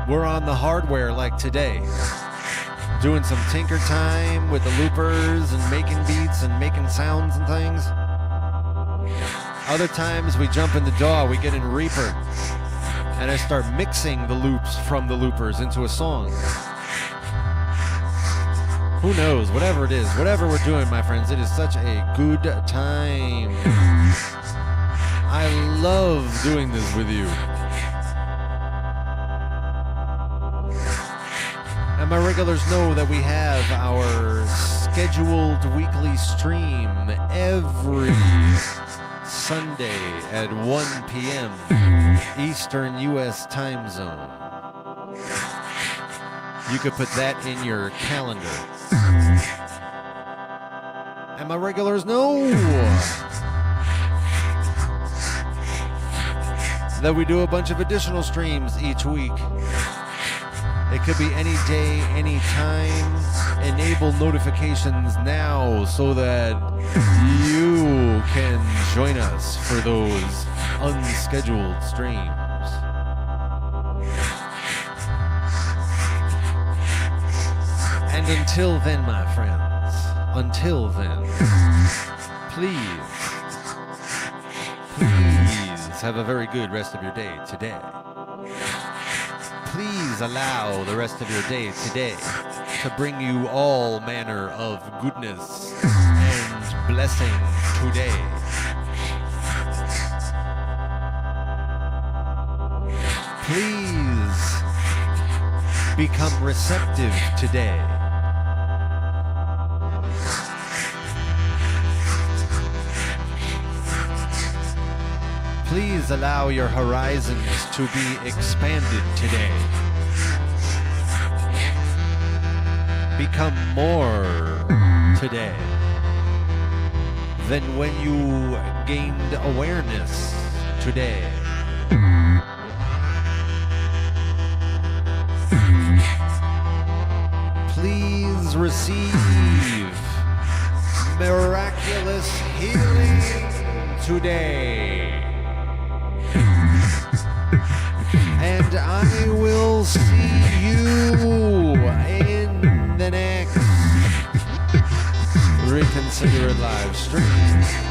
we're on the hardware like today, doing some tinker time with the loopers and making beats and making sounds and things. Other times we jump in the DAW, we get in Reaper, and I start mixing the loops from the loopers into a song. Who knows? Whatever it is, whatever we're doing, my friends, it is such a good time. I love doing this with you. And my regulars know that we have our scheduled weekly stream every Sunday at 1 p.m. Eastern U.S. time zone. You could put that in your calendar. And my regulars know that we do a bunch of additional streams each week. It could be any day, any time. Enable notifications now so that you can join us for those unscheduled streams. And until then, my friends, until then, please have a very good rest of your day today. Please allow the rest of your day today to bring you all manner of goodness and blessing today. Please become receptive today. Please allow your horizons to be expanded today. Become more today than when you gained awareness today. Please receive miraculous healing today. And I will see you in the next Reconsider It live stream.